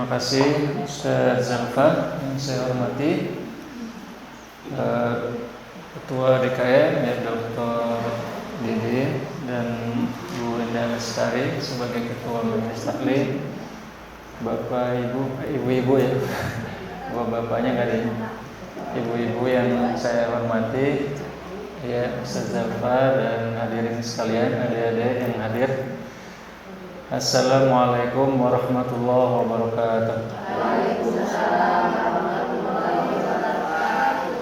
terima kasih Ustaz Zalfa yang saya hormati, Ketua DKM ya Dr. Didi dan Bu Indah Lestari sebagai Ketua Majelis Taklim, Bapak Ibu-ibu ya, Bapak-bapaknya nggak ada, ibu-ibu yang saya hormati ya Ustaz Zalfa dan hadirin sekalian, adik-adik yang hadir. Assalamualaikum warahmatullahi wabarakatuh. Waalaikumsalam warahmatullahi wabarakatuh.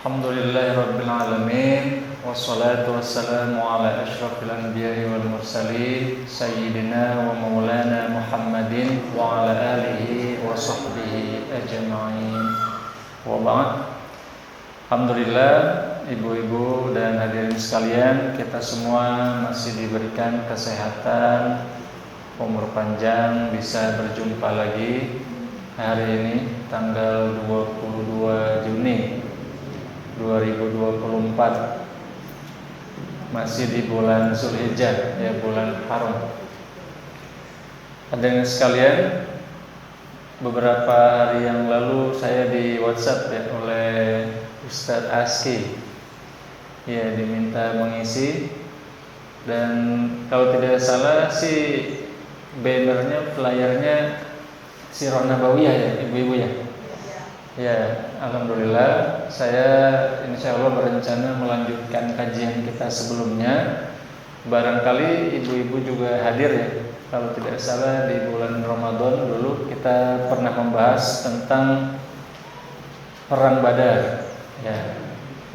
Alhamdulillahirabbil alamin, wassalatu wassalamu ala asyrafil anbiya'i wal mursalin sayyidina wa maulana Muhammadin wa ala alihi wa sahbihi ajma'in. Wa ba'd. Alhamdulillah, ibu-ibu dan hadirin sekalian, kita semua masih diberikan kesehatan, umur panjang, bisa berjumpa lagi hari ini tanggal 22 Juni 2024, masih di bulan Zulhijjah ya, bulan haram. Hadirin sekalian, beberapa hari yang lalu saya di WhatsApp ya oleh Ustadz Aski ya, diminta mengisi, dan kalau tidak salah sih bannernya, flyernya Sirah Nabawiyah ya ibu-ibu ya. Ya, alhamdulillah saya insya Allah berencana melanjutkan kajian kita sebelumnya. Barangkali ibu-ibu juga hadir ya. Kalau tidak salah di bulan Ramadan dulu kita pernah membahas tentang perang Badar. Ya,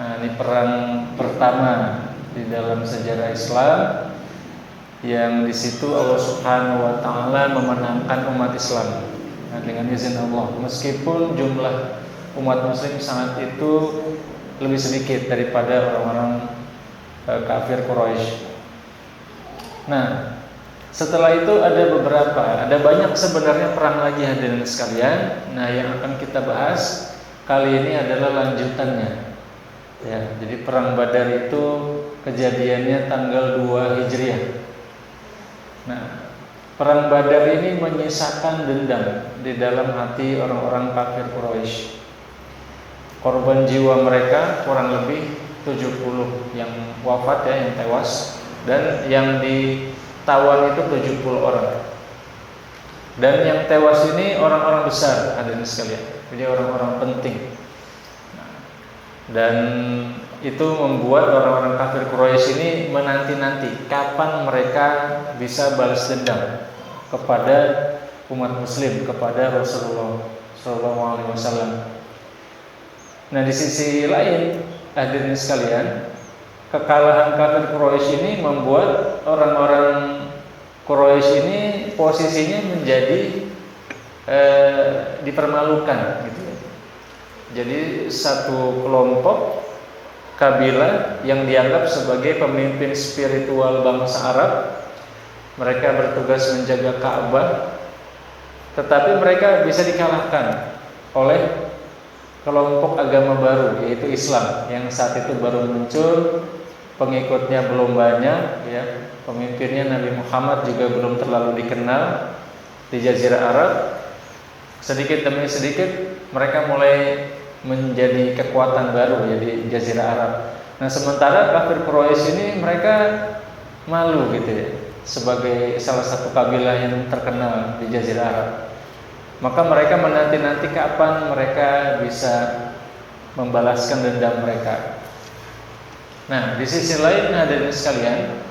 nah ini perang pertama di dalam sejarah Islam, yang di situ Allah Subhanahu wa taala memenangkan umat Islam. Nah, dengan izin Allah, meskipun jumlah umat muslim sangat itu lebih sedikit daripada orang-orang kafir Quraisy. Nah, setelah itu ada banyak sebenarnya perang lagi hadirin sekalian. Nah, yang akan kita bahas kali ini adalah lanjutannya. Ya, jadi perang Badar itu kejadiannya tanggal 2 Hijriah. Nah, perang Badar ini menyisakan dendam di dalam hati orang-orang kafir Quraisy. Korban jiwa mereka kurang lebih 70 yang wafat ya, yang tewas, dan yang ditawan itu 70 orang. Dan yang tewas ini orang-orang besar hadirin sekalian, jadi orang-orang penting. Dan itu membuat orang-orang kafir Quraisy ini menanti-nanti kapan mereka bisa balas dendam kepada umat muslim, kepada Rasulullah SAW. Nah, di sisi lain hadirin sekalian, kekalahan kafir Quraisy ini membuat orang-orang Quraisy ini posisinya menjadi dipermalukan gitu. Jadi satu kelompok kabilah yang dianggap sebagai pemimpin spiritual bangsa Arab, mereka bertugas menjaga Ka'bah, tetapi mereka bisa dikalahkan oleh kelompok agama baru, yaitu Islam, yang saat itu baru muncul, pengikutnya belum banyak ya, pemimpinnya Nabi Muhammad juga belum terlalu dikenal di Jazirah Arab. Sedikit demi sedikit mereka mulai menjadi kekuatan baru ya di Jazirah Arab. Nah, sementara kafir Quraisy ini mereka malu gitu ya, sebagai salah satu kabilah yang terkenal di Jazirah Arab. Maka mereka menanti-nanti kapan mereka bisa membalaskan dendam mereka. Nah, di sisi lain hadirin sekalian,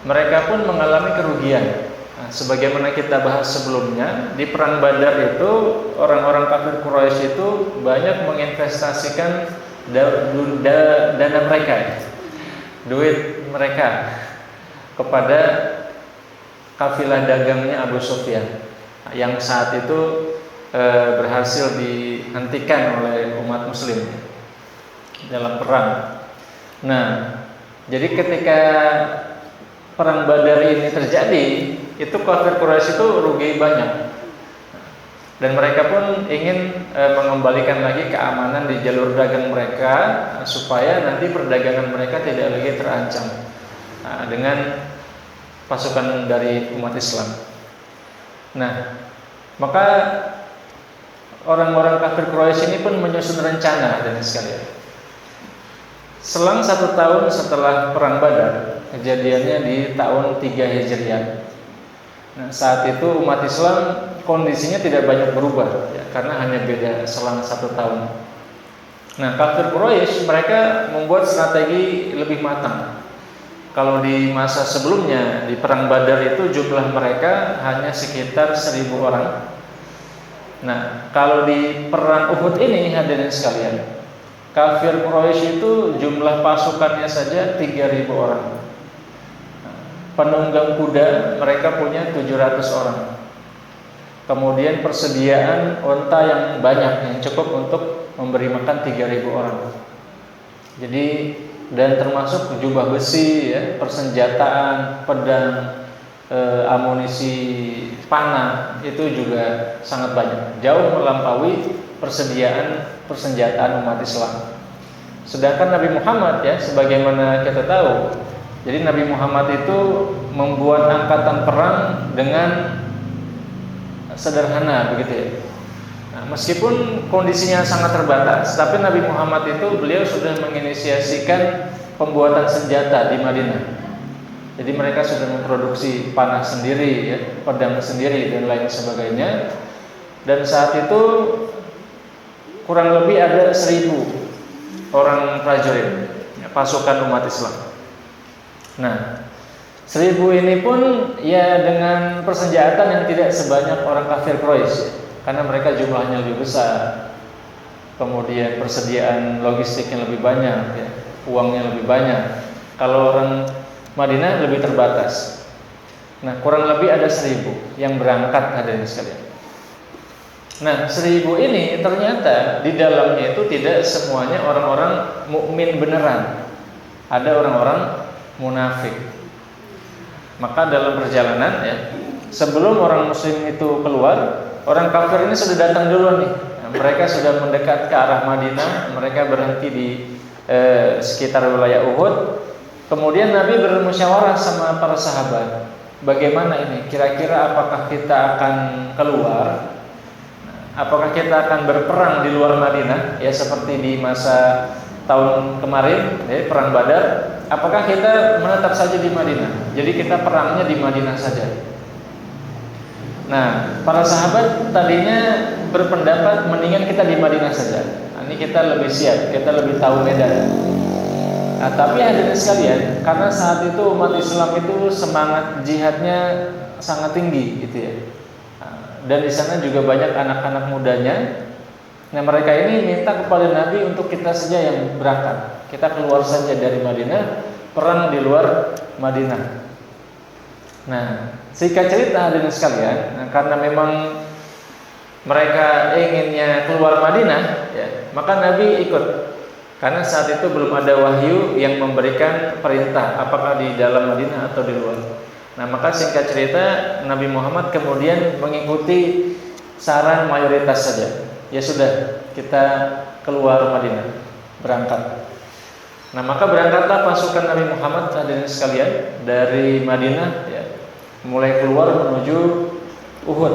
mereka pun mengalami kerugian. Nah, sebagaimana kita bahas sebelumnya, di perang Badar itu orang-orang kafir Quraisy itu banyak menginvestasikan dana mereka, duit mereka kepada kafilah dagangnya Abu Sufyan, yang saat itu berhasil dihentikan oleh umat muslim dalam perang. Nah, jadi ketika perang Badar ini terjadi, itu kafir Quraisy itu rugi banyak, dan mereka pun ingin mengembalikan lagi keamanan di jalur dagang mereka supaya nanti perdagangan mereka tidak lagi terancam dengan pasukan dari umat Islam. Nah, Maka orang-orang kafir Quraisy ini pun menyusun rencana dan sekalian. Selang 1 tahun setelah perang Badar, kejadiannya di tahun 3 Hijriah. Nah, saat itu umat Islam kondisinya tidak banyak berubah, ya, karena hanya beda selang 1 tahun. Nah, kafir Quraisy mereka membuat strategi lebih matang. Kalau di masa sebelumnya di perang Badar itu jumlah mereka hanya sekitar 1.000 orang. Nah, kalau di perang Uhud ini hadirin sekalian, kafir Quraisy itu jumlah pasukannya saja 3.000 orang. Penunggang kuda mereka punya 700 orang. Kemudian persediaan unta yang banyak yang cukup untuk memberi makan 3.000 orang. Jadi dan termasuk jubah besi, ya, persenjataan, pedang, amunisi panah itu juga sangat banyak, jauh melampaui persediaan persenjataan umat Islam. Sedangkan Nabi Muhammad, ya, sebagaimana kita tahu, jadi Nabi Muhammad itu membuat angkatan perang dengan sederhana begitu, ya. Nah, meskipun kondisinya sangat terbatas, tapi Nabi Muhammad itu beliau sudah menginisiasikan pembuatan senjata di Madinah. Jadi mereka sudah memproduksi panah sendiri, ya, pedang sendiri dan lain sebagainya. Dan saat itu kurang lebih ada 1.000 orang prajurit, ya, pasukan umat Islam. Nah, 1.000 ini pun ya dengan persenjataan yang tidak sebanyak orang kafir Quraisy, karena mereka jumlahnya lebih besar, kemudian persediaan logistiknya lebih banyak, ya, uangnya lebih banyak. Kalau orang Madinah lebih terbatas. Nah, kurang lebih ada 1.000 yang berangkat hadirin sekalian. Nah, 1.000 ini ternyata di dalamnya itu tidak semuanya orang-orang mukmin beneran. Ada orang-orang munafik. Maka dalam perjalanan, ya, sebelum orang muslim itu keluar, orang kafir ini sudah datang dulu nih. Nah, mereka sudah mendekat ke arah Madinah. Mereka berhenti di sekitar wilayah Uhud. Kemudian Nabi bermusyawarah sama para sahabat, bagaimana ini? Kira-kira apakah kita akan keluar? Apakah kita akan berperang di luar Madinah? Ya, seperti di masa tahun kemarin, ya, perang Badar. Apakah kita menetap saja di Madinah? Jadi kita perangnya di Madinah saja. Nah, para sahabat tadinya berpendapat mendingan kita di Madinah saja. Nah, ini kita lebih siap, kita lebih tahu medan. Nah, tapi hadirin sekalian, karena saat itu umat Islam itu semangat jihadnya sangat tinggi, gitu ya. Dan di sana juga banyak anak-anak mudanya. Nah, mereka ini minta kepada Nabi untuk kita saja yang berangkat. Kita keluar saja dari Madinah, perang di luar Madinah. Nah, singkat cerita hadirin sekalian, karena memang mereka inginnya keluar Madinah, ya, maka Nabi ikut. Karena saat itu belum ada wahyu yang memberikan perintah apakah di dalam Madinah atau di luar. Nah, maka singkat cerita Nabi Muhammad kemudian mengikuti saran mayoritas saja. Ya sudah, kita keluar Madinah, berangkat. Nah, maka berangkatlah pasukan Nabi Muhammad hadirin sekalian dari Madinah, ya, mulai keluar menuju Uhud.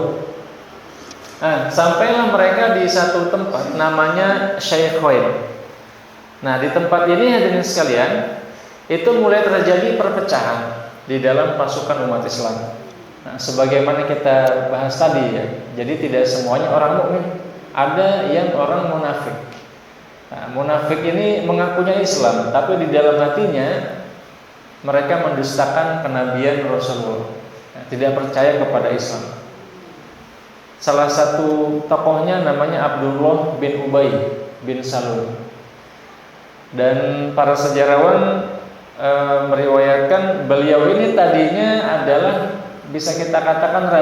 Nah, sampailah mereka di satu tempat namanya Syaikhain. Nah, di tempat ini hadirin sekalian, itu mulai terjadi perpecahan di dalam pasukan umat Islam. Nah, sebagaimana kita bahas tadi, ya, jadi tidak semuanya orang mukmin, ada yang orang munafik. Nah, munafik ini mengakunya Islam, tapi di dalam hatinya mereka mendustakan kenabian Rasulullah. Nah, tidak percaya kepada Islam. Salah satu tokohnya namanya Abdullah bin Ubay bin Salul. Dan para sejarawan meriwayatkan beliau ini tadinya adalah bisa kita katakan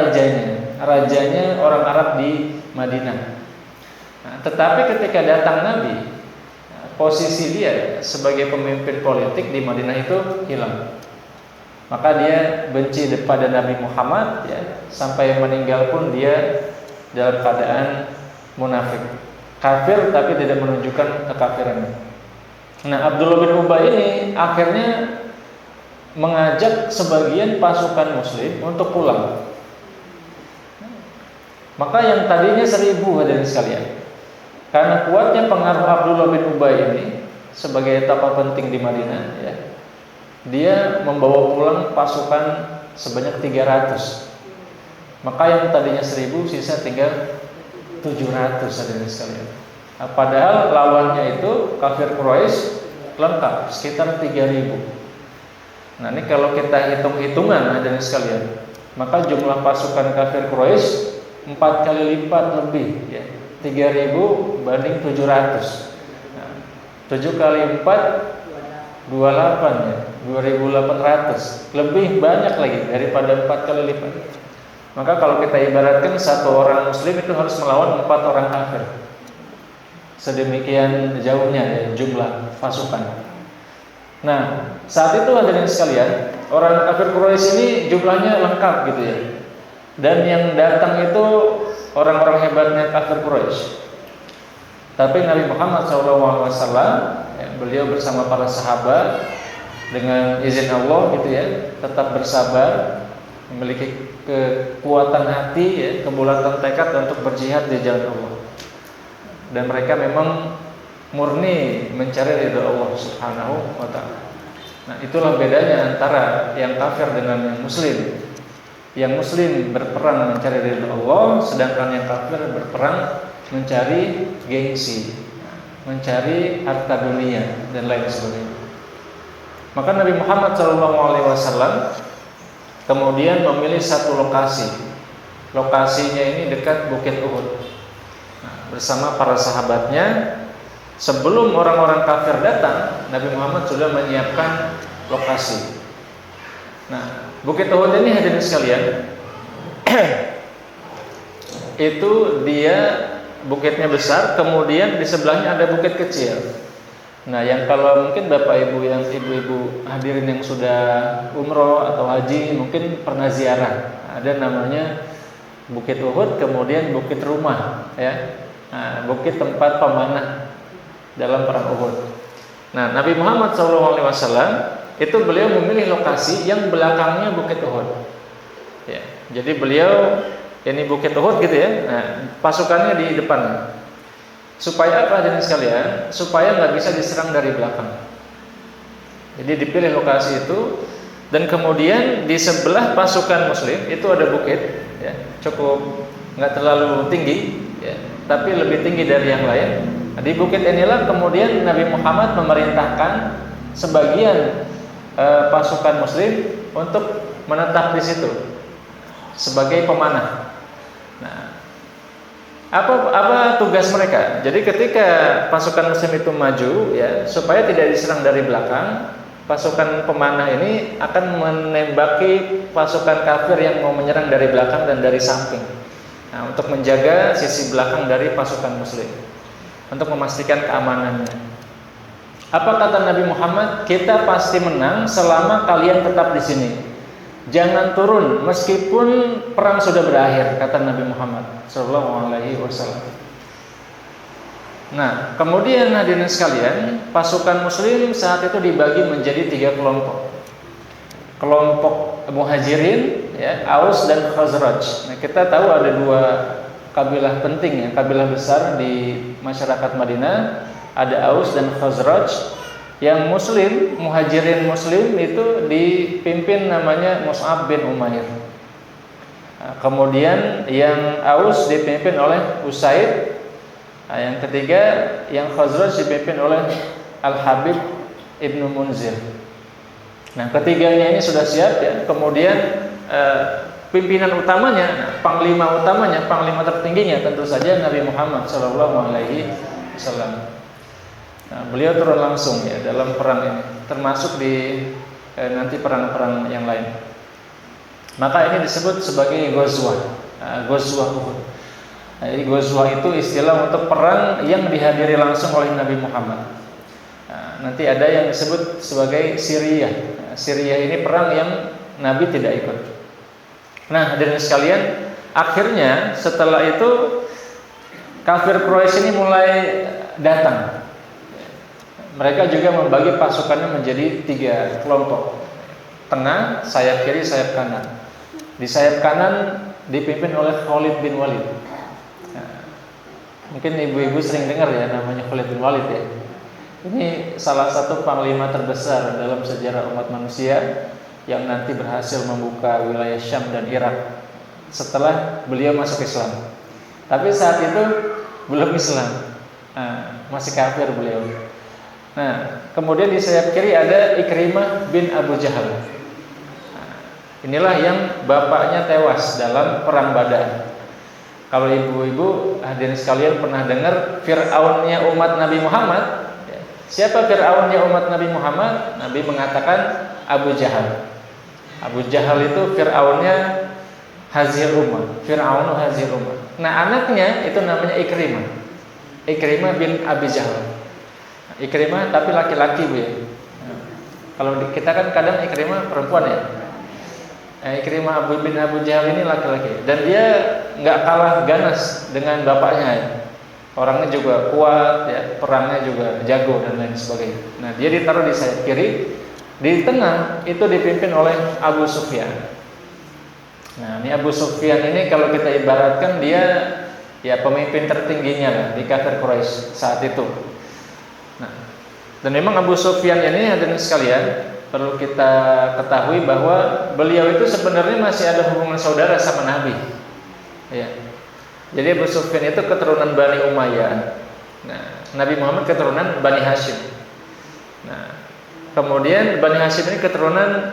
rajanya orang Arab di Madinah. Nah, tetapi ketika datang Nabi, posisi dia sebagai pemimpin politik di Madinah itu hilang. Maka dia benci kepada Nabi Muhammad, ya, sampai meninggal pun dia dalam keadaan munafik, kafir tapi tidak menunjukkan kekafirannya. Nah, Abdullah bin Ubay ini akhirnya mengajak sebagian pasukan muslim untuk pulang. Maka yang tadinya 1.000 hadirin sekalian, karena kuatnya pengaruh Abdullah bin Ubay ini sebagai tokoh penting di Madinah, ya, dia membawa pulang pasukan sebanyak 300. Maka yang tadinya 1.000 sisa tinggal 700 hadirin sekalian. Nah, padahal lawannya itu kafir Quraisy lengkap sekitar 3.000. Nah, ini kalau kita hitung-hitungan hadirin sekalian, maka jumlah pasukan kafir Quraisy 4 kali lipat lebih, ya. 3.000 banding 700. Nah, 7 kali 4 28, ya. 2.800. Lebih banyak lagi daripada 4 kali lipat. Maka kalau kita ibaratkan satu orang muslim itu harus melawan 4 orang kafir. Sedemikian jauhnya, ya, jumlah pasukan. Nah, saat itu hadirin sekalian, orang kafir Quraisy ini jumlahnya lengkap gitu, ya. Dan yang datang itu orang-orang hebatnya kafir Quraisy. Tapi Nabi Muhammad SAW, ya, beliau bersama para sahabat dengan izin Allah gitu, ya, tetap bersabar, memiliki kekuatan hati, ya, kebulatan tekad untuk berjihad di jalan Allah. Dan mereka memang murni mencari ridha Allah Subhanahu wa ta'ala. Nah, itulah bedanya antara yang kafir dengan yang muslim. Yang muslim berperang mencari ridha Allah, sedangkan yang kafir berperang mencari gengsi, mencari harta dunia dan lain sebagainya. Maka Nabi Muhammad SAW kemudian memilih satu lokasi. Lokasinya ini dekat Bukit Uhud. Nah, bersama para sahabatnya, sebelum orang-orang kafir datang, Nabi Muhammad sudah menyiapkan lokasi. Nah, Bukit Uhud ini hadirin sekalian, itu dia bukitnya besar, kemudian di sebelahnya ada bukit kecil. Nah, yang kalau mungkin Bapak Ibu yang ibu-ibu hadirin yang sudah umroh atau haji mungkin pernah ziarah. Ada namanya Bukit Uhud, kemudian Bukit Rumah, ya. Nah, bukit tempat pemanah dalam perang Uhud. Nah, Nabi Muhammad SAW itu beliau memilih lokasi yang belakangnya Bukit Uhud. Ya, jadi beliau ini Bukit Uhud gitu, ya. Nah, pasukannya di depan. Supaya apa hadirin sekalian? Supaya nggak bisa diserang dari belakang. Jadi dipilih lokasi itu, dan kemudian di sebelah pasukan muslim itu ada bukit, ya, cukup nggak terlalu tinggi, ya, tapi lebih tinggi dari yang lain. Nah, di bukit inilah kemudian Nabi Muhammad memerintahkan sebagian pasukan muslim untuk menetap di situ sebagai pemanah. Nah, apa tugas mereka? Jadi ketika pasukan muslim itu maju, ya, supaya tidak diserang dari belakang, pasukan pemanah ini akan menembaki pasukan kafir yang mau menyerang dari belakang dan dari samping. Nah, untuk menjaga sisi belakang dari pasukan muslim, untuk memastikan keamanannya. Apa kata Nabi Muhammad? Kita pasti menang selama kalian tetap di sini. Jangan turun meskipun perang sudah berakhir, kata Nabi Muhammad SAW. Nah, kemudian hadirin sekalian, pasukan muslim saat itu dibagi menjadi 3 kelompok. Kelompok Muhajirin, ya, Aus dan Khazraj. Nah, kita tahu ada 2 kabilah penting, ya, kabilah besar di masyarakat Madinah, ada Aus dan Khazraj. Yang muslim, Muhajirin muslim itu dipimpin namanya Mus'ab bin Umair. Nah, kemudian yang Aus dipimpin oleh Usaid. Nah, yang ketiga, yang Khazraj dipimpin oleh Al-Habib Ibnu Munzir. Nah, ketiganya ini sudah siap, ya. Kemudian pimpinan utamanya, panglima utamanya, panglima tertingginya tentu saja Nabi Muhammad SAW. Nah, beliau turun langsung, ya, dalam perang ini, termasuk di nanti perang-perang yang lain. Maka ini disebut sebagai Ghazwah, Ghazwah Uhud. Nah, jadi Ghazwah itu istilah untuk perang yang dihadiri langsung oleh Nabi Muhammad. Nah, nanti ada yang disebut sebagai Siriyah. Nah, Siriyah ini perang yang Nabi tidak ikut. Nah, hadirin sekalian, akhirnya setelah itu kafir Quraisy ini mulai datang. Mereka juga membagi pasukannya menjadi 3 kelompok. Tengah, sayap kiri, sayap kanan. Di sayap kanan dipimpin oleh Khalid bin Walid. Mungkin ibu-ibu sering dengar ya namanya Khalid bin Walid ya. Ini salah satu panglima terbesar dalam sejarah umat manusia yang nanti berhasil membuka wilayah Syam dan Irak setelah beliau masuk Islam. Tapi saat itu belum Islam, masih kafir beliau. Nah, kemudian di sayap kiri ada Ikrimah bin Abu Jahal. Inilah yang bapaknya tewas dalam perang Badar. Kalau ibu-ibu hadirin sekalian pernah dengar Fir'aunnya umat Nabi Muhammad, siapa Fir'aunnya umat Nabi Muhammad? Nabi mengatakan Abu Jahal. Abu Jahal itu Fir'aunnya Hazil Ummah, Fir'aunu Hazil Ummah. Nah, anaknya itu namanya Ikrimah. Ikrimah bin Abi Jahal. Ikrimah tapi laki-laki Bu ya. Kalau kita kan kadang Ikrimah perempuan ya. Ikrimah bin Abu Jahal ini laki-laki dan dia nggak kalah ganas dengan bapaknya ya. Orangnya juga kuat ya, perangnya juga jago dan lain sebagainya. Nah, dia ditaruh di sayap kiri, di tengah itu dipimpin oleh Abu Sufyan. Nah, ini Abu Sufyan ini kalau kita ibaratkan dia ya pemimpin tertingginya lah di kafir Quraisy saat itu. Nah, dan memang Abu Sufyan ini hadirin sekalian perlu kita ketahui bahwa beliau itu sebenarnya masih ada hubungan saudara sama Nabi. Ya. Jadi Abu Sufyan itu keturunan Bani Umayyah. Nah, Nabi Muhammad keturunan Bani Hashim. Nah, kemudian Bani Hashim ini keturunan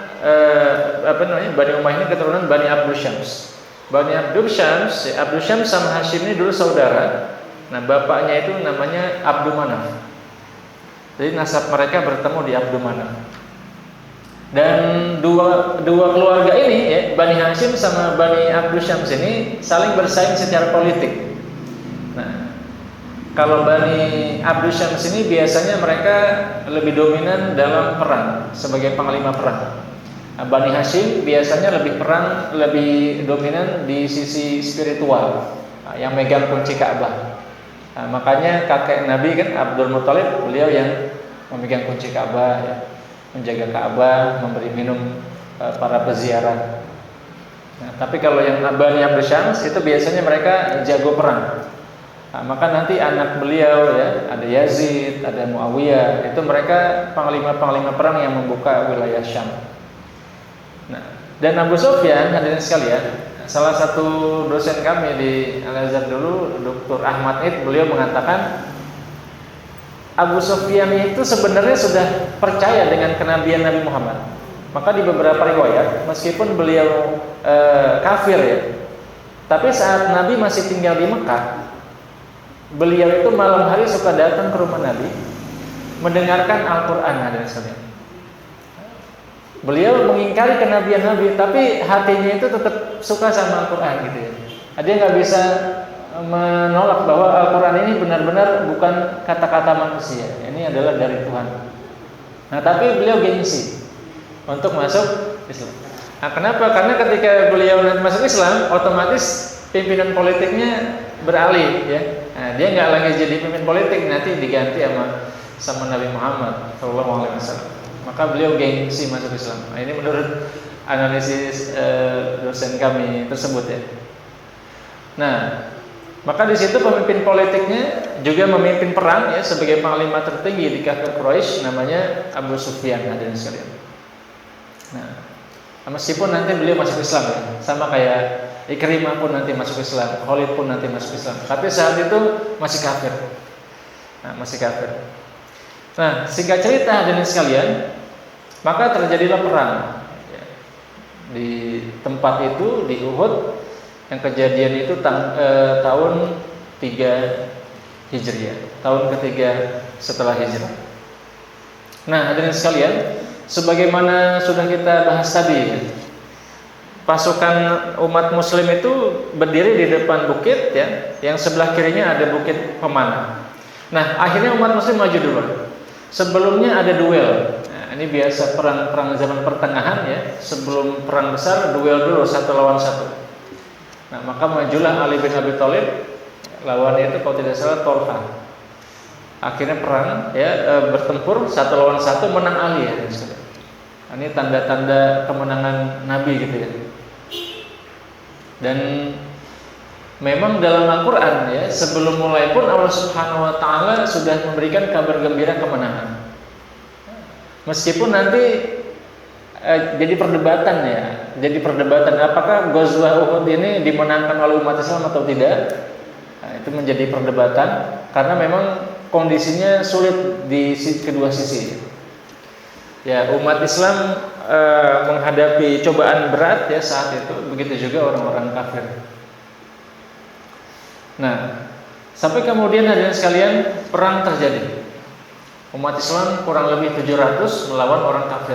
Bani Umayyah ini keturunan Bani Abdul Syams. Bani Abdul Syams, Abdul Syams sama Hashim ini dulu saudara. Nah, bapaknya itu namanya Abdul Manaf. Jadi nasab mereka bertemu di Abdul Manaf. Dan dua keluarga ini ya, Bani Hashim sama Bani Abdul Syams ini saling bersaing secara politik. Nah, kalau Bani Abdul Syams ini biasanya mereka lebih dominan dalam perang sebagai panglima perang. Nah, Bani Hashim biasanya lebih dominan di sisi spiritual, yang megang kunci Ka'bah. Nah, makanya kakek Nabi kan Abdul Muthalib, beliau yang memegang kunci Ka'bah ya. Menjaga Ka'bah, memberi minum para peziarah. Nah, tapi kalau yang Bani Abdul Syams itu biasanya mereka jago perang. Nah, maka nanti anak beliau ya, ada Yazid, ada Muawiyah, itu mereka panglima-panglima perang yang membuka wilayah Syam. Nah, dan Abu Sufyan hadirin sekalian, salah satu dosen kami di Al-Azhar dulu, Dr. Ahmad Id, beliau mengatakan Abu Sufyan itu sebenarnya sudah percaya dengan kenabian Nabi Muhammad. Maka di beberapa riwayat, meskipun beliau kafir ya, tapi saat Nabi masih tinggal di Mekah, beliau itu malam hari suka datang ke rumah Nabi, mendengarkan Al-Quran. Beliau mengingkari kenabian Nabi, tapi hatinya itu tetap suka sama Al-Quran gitu ya. Dia nggak bisa menolak bahwa Al-Quran ini benar-benar bukan kata-kata manusia, ini adalah dari Tuhan. Nah, tapi beliau gengsi untuk masuk Islam. Nah, kenapa? Karena ketika beliau masuk Islam, otomatis pimpinan politiknya beralih ya. Nah, dia nggak lagi jadi pemimpin politik, nanti diganti sama Nabi Muhammad SAW. Maka beliau gengsi masuk Islam. Nah, ini menurut analisis dosen kami tersebut ya. Nah, maka di situ pemimpin politiknya juga memimpin perang ya sebagai panglima tertinggi di kafir Quraisy, namanya Abu Sufyan hadirin sekalian. Nah, meskipun nanti beliau masuk Islam ya, sama kayak Ikrimah pun nanti masuk Islam, Khalid pun nanti masuk Islam, tapi saat itu masih kafir. Nah, masih kafir. Nah, singkat cerita hadirin sekalian, maka terjadilah perang ya. Di tempat itu di Uhud. Yang kejadian itu tahun 3 Hijriah, tahun ketiga setelah Hijrah. Nah, hadirin sekalian, sebagaimana sudah kita bahas tadi, pasukan umat Muslim itu berdiri di depan bukit ya, yang sebelah kirinya ada bukit pemanah. Nah, akhirnya umat Muslim maju duluan. Sebelumnya ada duel. Nah, ini biasa perang zaman pertengahan ya, sebelum perang besar duel dulu satu lawan satu. Nah, maka majulah Ali bin Abi Thalib, lawannya itu kalau tidak salah Tolha. Akhirnya perang ya, bertempur satu lawan satu, menang Ali ya. Nah, ini tanda-tanda kemenangan Nabi gitu ya. Dan Memang dalam Al-Qur'an ya, sebelum mulai pun Allah Subhanahu wa taala sudah memberikan kabar gembira kemenangan. Meskipun nanti jadi perdebatan ya. Jadi perdebatan apakah Ghazwah Uhud ini dimenangkan oleh umat Islam atau tidak? Nah, itu menjadi perdebatan karena memang kondisinya sulit di kedua sisi. Ya, umat Islam menghadapi cobaan berat ya saat itu, begitu juga orang-orang kafir. Nah, sampai kemudian hadirin sekalian perang terjadi. Umat Islam kurang lebih 700 melawan orang kafir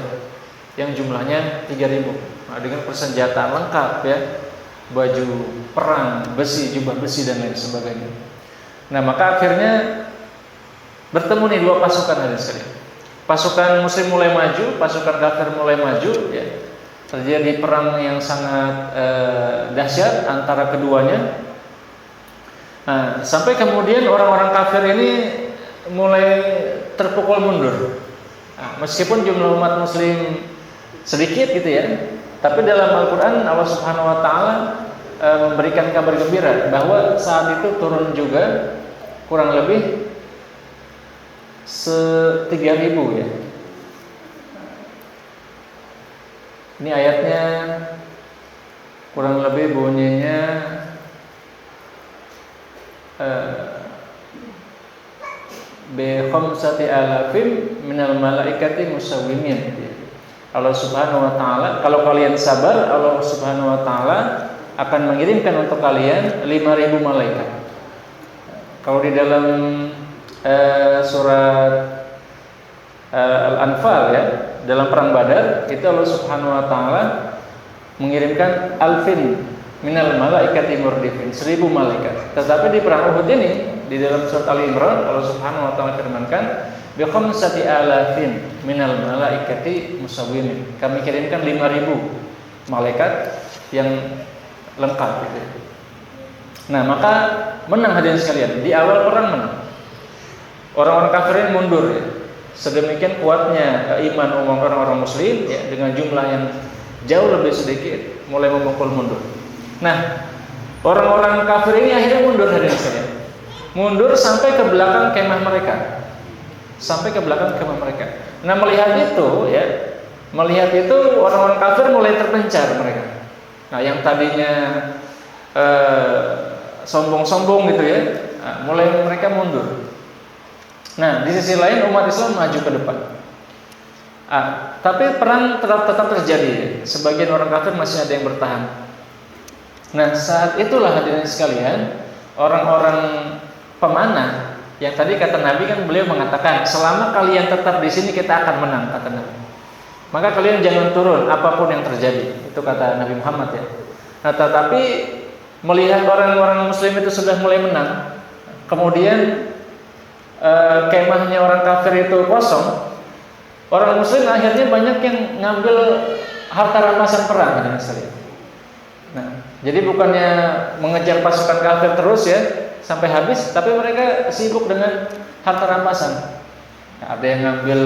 yang jumlahnya 3.000. Nah, dengan persenjataan lengkap ya, baju perang, besi, jubah besi dan lain sebagainya. Nah, maka akhirnya bertemu nih dua pasukan hadirin sekalian. Pasukan muslim mulai maju, pasukan kafir mulai maju ya. Terjadi perang yang sangat dahsyat antara keduanya. Nah, sampai kemudian orang-orang kafir ini mulai terpukul mundur. Nah, meskipun jumlah umat muslim sedikit gitu ya, tapi dalam Al-Qur'an Allah Subhanahu wa taala memberikan kabar gembira bahwa saat itu turun juga kurang lebih 3.000 ya. Ini ayatnya kurang lebih bunyinya bi khamsati alafin minal malaikati musawwimin. Allah Subhanahu wa taala, kalau kalian sabar, Allah Subhanahu wa taala akan mengirimkan untuk kalian 5.000 malaikat. Kalau di dalam surat Al-Anfal ya, dalam perang Badar itu Allah Subhanahu wa taala mengirimkan alfin minal malaikati murdifin, 1.000 malaikat. Tetapi di perang Uhud ini di dalam surat Ali Imran Allah Subhanahu wa taala firmankan bi khamsati alafin minal malaikati musawwimin. Kami kirimkan 5.000 malaikat yang lengkap gitu. Nah, maka menang hadirin sekalian. Di awal perang menang. Orang-orang kafirin mundur ya. Sedemikian kuatnya iman orang-orang muslim ya, dengan jumlah yang jauh lebih sedikit mulai memukul mundur. Nah, orang-orang kafir ini akhirnya mundur hadirin sekalian. Mundur sampai ke belakang kemah mereka. Sampai ke belakang kemah mereka. Nah, melihat itu orang-orang kafir mulai terpencar mereka. Nah, yang tadinya sombong-sombong gitu ya, mulai mereka mundur. Nah, di sisi lain umat Islam maju ke depan. Tapi perang tetap terjadi. Sebagian orang kafir masih ada yang bertahan. Nah, saat itulah hadirin sekalian, orang-orang pemanah yang tadi kata Nabi kan beliau mengatakan, selama kalian tetap di sini kita akan menang, kata Nabi. Maka kalian jangan turun apapun yang terjadi. Itu kata Nabi Muhammad ya. Nah, tetapi melihat orang-orang muslim itu sudah mulai menang, kemudian kemahnya orang kafir itu kosong, orang muslim akhirnya banyak yang ngambil harta rampasan perang hadirin sekalian. Nah, jadi bukannya mengejar pasukan kafir terus ya sampai habis, tapi mereka sibuk dengan harta rampasan. Nah, ada yang ngambil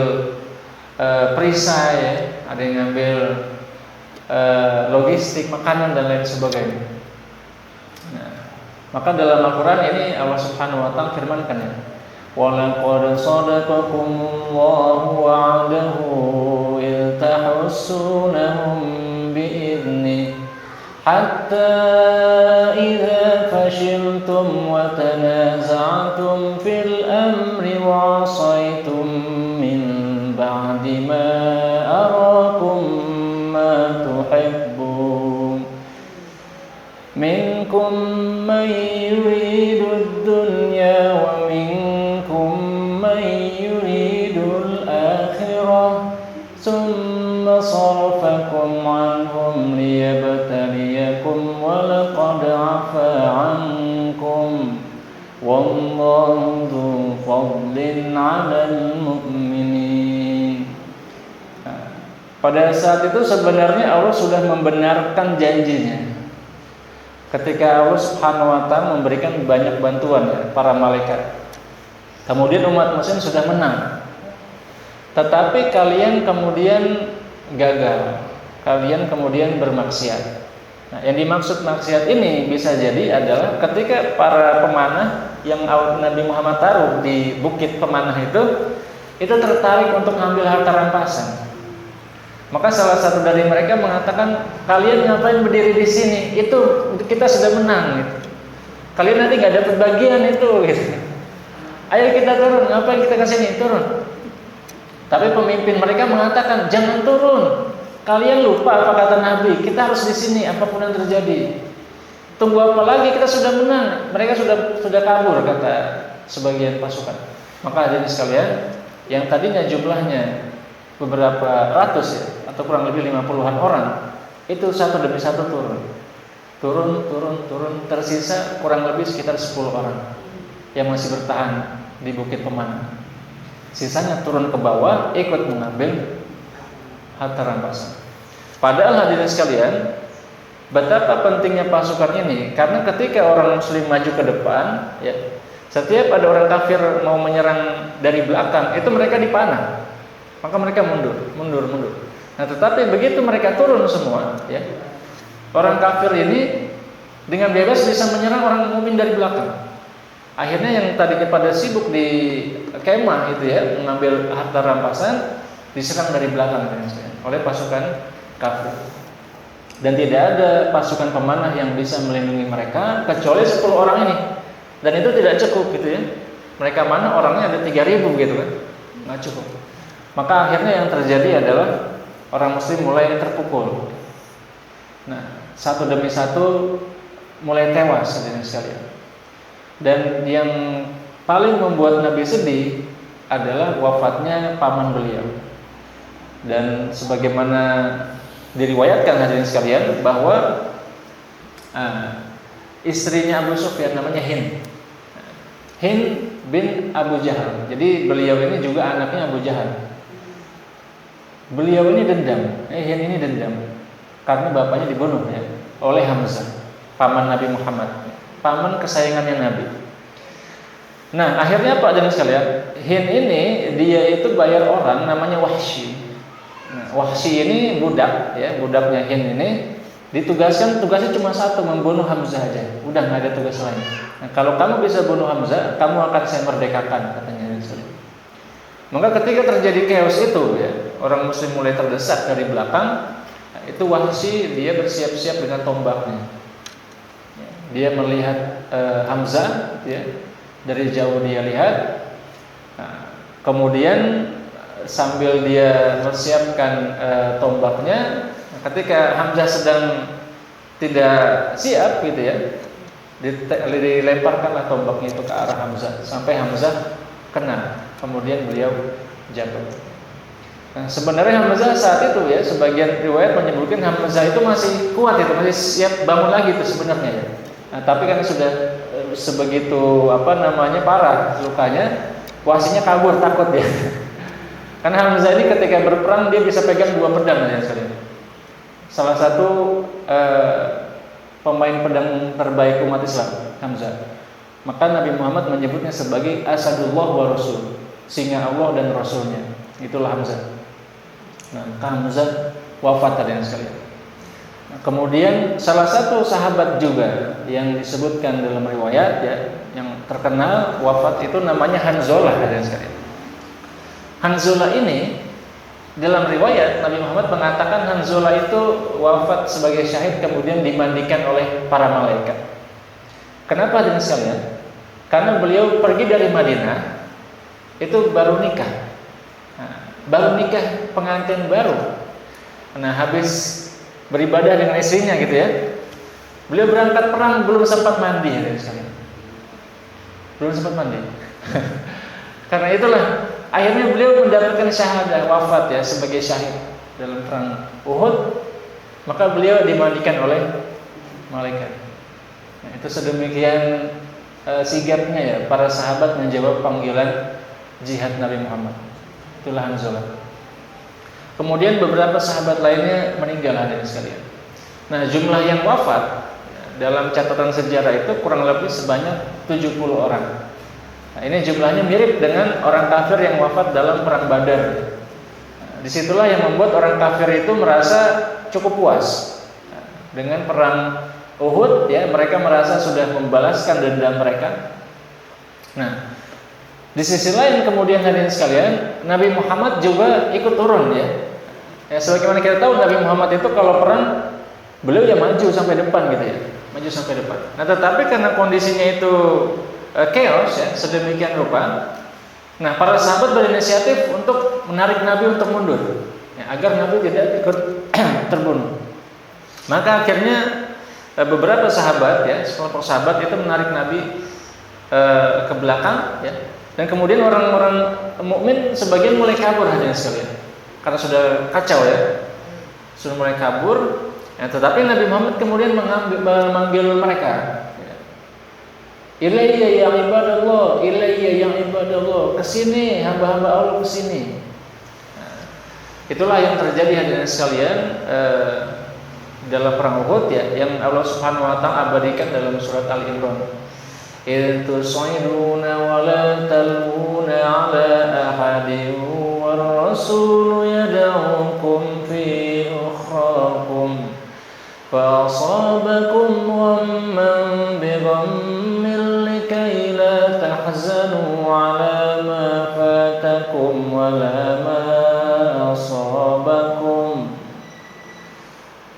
perisai ya, ada yang ngambil logistik, makanan dan lain sebagainya. Nah, maka dalam Al-Qur'an ini Allah Subhanahu wa taala firmankan ya, وَلَقَدْ صَدَقَكُمُ اللَّهُ وَعْدَهُ إِذْ تَحُسُّونَهُم بِإِذْنِهِ حَتَّى إِذَا فَشِلْتُمْ وَتَنَازَعْتُمْ فِي الْأَمْرِ وَعَصَيْتُم مِّن بَعْدِ مَا أَرَاكُم مَّا تُحِبُّونَ مِنكُم مَّن يُرِيدُ الدُّنْيَا وَمِنكُم مَّن يُرِيدُ الْآخِرَةَ ثُمَّ صَرَفَكُمْ عَنْهُمْ لِيَبْتَلِيَكُمْ وَلَقَدْ عَفَا عَنكُمْ وَاللَّهُ ذُو فَضْلٍ عَلَى الْمُؤْمِنِينَ. Pada saat itu sebenarnya Allah sudah membenarkan janjinya. Ketika Allah Subhanahu wa taala memberikan banyak bantuan ya, para malaikat. Kemudian umat muslim sudah menang. Tetapi kalian kemudian gagal. Kalian kemudian bermaksiat. Nah, yang dimaksud maksiat ini bisa jadi adalah ketika para pemanah yang Nabi Muhammad taruh di bukit pemanah itu tertarik untuk mengambil harta rampasan. Maka salah satu dari mereka mengatakan, kalian ngapain berdiri di sini? Itu kita sudah menang. Gitu. Kalian nanti nggak dapat bagian itu. Gitu. Ayo kita turun. Ngapain kita ke sini? Turun. Tapi pemimpin mereka mengatakan, jangan turun. Kalian lupa apa kata Nabi? Kita harus di sini apapun yang terjadi. Tunggu apa lagi? Kita sudah menang. Mereka sudah kabur, kata sebagian pasukan. Maka hadirin sekalian, yang tadinya jumlahnya beberapa ratus ya, atau kurang lebih 50-an orang, itu satu demi satu turun, tersisa kurang lebih sekitar 10 orang yang masih bertahan di bukit pemanah. Sisanya turun ke bawah ikut mengambil harta rampasan. Padahal hadirin sekalian, betapa pentingnya pasukan ini, karena ketika orang muslim maju ke depan ya, setiap ada orang kafir mau menyerang dari belakang, itu mereka dipanah. Maka mereka mundur. Nah, tetapi begitu mereka turun semua, ya, orang kafir ini dengan bebas bisa menyerang orang mukmin dari belakang. Akhirnya yang tadinya pada sibuk di kemah itu ya, mengambil harta rampasan, diserang dari belakang oleh pasukan kafir. Dan tidak ada pasukan pemanah yang bisa melindungi mereka kecuali 10 orang ini. Dan itu tidak cukup gitu ya. Mereka mana orangnya ada 3.000 gitu kan, nggak cukup. Maka akhirnya yang terjadi adalah orang muslim mulai terpukul. Nah, satu demi satu mulai tewas hadirin sekalian. Dan yang paling membuat Nabi sedih adalah wafatnya paman beliau. Dan sebagaimana diriwayatkan hadirin sekalian bahwa istrinya Abu Sufyan namanya Hind bin Abu Jahal. Jadi beliau ini juga anaknya Abu Jahal. Beliau ini dendam, Hind ini dendam karena bapaknya dibunuh ya oleh Hamzah, paman Nabi Muhammad, paman kesayangannya Nabi. Nah, akhirnya apa hadirin sekalian? Hind ini dia itu bayar orang namanya Wahsy. Nah, Wahsy ini budak ya, budaknya Hind ini tugasnya cuma satu, membunuh Hamzah aja. Udah nggak ada tugas lain. Nah, kalau kamu bisa bunuh Hamzah, kamu akan saya merdekakan, katanya. Maka ketika terjadi chaos itu ya, orang muslim mulai terdesak dari belakang. Itu Wahsy dia bersiap-siap dengan tombaknya. Dia melihat Hamzah ya, dari jauh dia lihat. Nah, kemudian sambil dia mempersiapkan tombaknya, ketika Hamzah sedang tidak siap gitu ya, dilemparkanlah tombaknya itu ke arah Hamzah sampai Hamzah kena. Kemudian beliau jatuh. Nah, sebenarnya Hamzah saat itu ya, sebagian riwayat menyebutkan Hamzah itu masih kuat, itu masih siap bangun lagi itu sebenarnya ya. Nah, tapi kan sudah sebegitu parah lukanya, Wahsy kabur takut dia. Karena Hamzah ini ketika berperang dia bisa pegang 2 pedang ya sekalian. Salah satu pemain pedang terbaik umat Islam, Hamzah. Maka Nabi Muhammad menyebutnya sebagai Asadullah wa Rasul, singa Allah dan Rasulnya. Itulah Hamzah. Nah, Hamzah wafat tadi sekalian. Nah, kemudian salah satu sahabat juga yang disebutkan dalam riwayat ya, yang terkenal wafat itu namanya Hanzalah tadi sekalian. Hanzalah ini dalam riwayat Nabi Muhammad mengatakan Hanzalah itu wafat sebagai syahid kemudian dimandikan oleh para malaikat. Kenapa hadirin sekalian? Karena beliau pergi dari Madinah itu baru nikah. Baru nikah, pengantin baru. Nah, habis beribadah dengan istrinya gitu ya. Beliau berangkat perang belum sempat mandi ya sekalian. Belum sempat mandi. Karena itulah akhirnya beliau mendapatkan syahadah, wafat ya sebagai syahid dalam perang Uhud. Maka beliau dimandikan oleh malaikat. Nah, itu sedemikian sigapnya ya para sahabat menjawab panggilan jihad Nabi Muhammad. Itulah Hanzalah. Kemudian beberapa sahabat lainnya meninggal hadirin sekalian. Nah, jumlah yang wafat dalam catatan sejarah itu kurang lebih sebanyak 70 orang. Nah, ini jumlahnya mirip dengan orang kafir yang wafat dalam perang Badar. Nah, disitulah yang membuat orang kafir itu merasa cukup puas. Nah, dengan perang Uhud ya, mereka merasa sudah membalaskan dendam mereka. Nah, di sisi lain kemudian hadirin sekalian, Nabi Muhammad juga ikut turun ya. Ya sebagaimana kita tahu Nabi Muhammad itu kalau perang beliau ya maju sampai depan gitu ya. Maju sampai depan. Nah, tetapi karena kondisinya itu chaos ya, sedemikian rupa. Nah, para sahabat berinisiatif untuk menarik Nabi untuk mundur ya, agar Nabi tidak ikut terbunuh. Maka akhirnya beberapa sahabat ya, sekelompok sahabat itu menarik Nabi ke belakang ya. Dan kemudian orang-orang mukmin sebagian mulai kabur hadirin sekalian. Karena sudah kacau ya. Sudah mulai kabur. Ya, tetapi Nabi Muhammad kemudian memanggil mereka. Ilayya ya ibadallah, ilayya ya ibadallah. Kesini hamba-hamba Allah kesini. Nah, itulah yang terjadi hadirin sekalian dalam perang Uhud ya, yang Allah Subhanahu wa taala abadikan dalam surat Al-Imran. Tus'iduna wa la taluna 'ala ahadin war rasul yad'ukum fi ukhrakum fa asabakum ghamman bi ghammin likay la tahzanu 'ala ma fatakum wa la ma asabakum.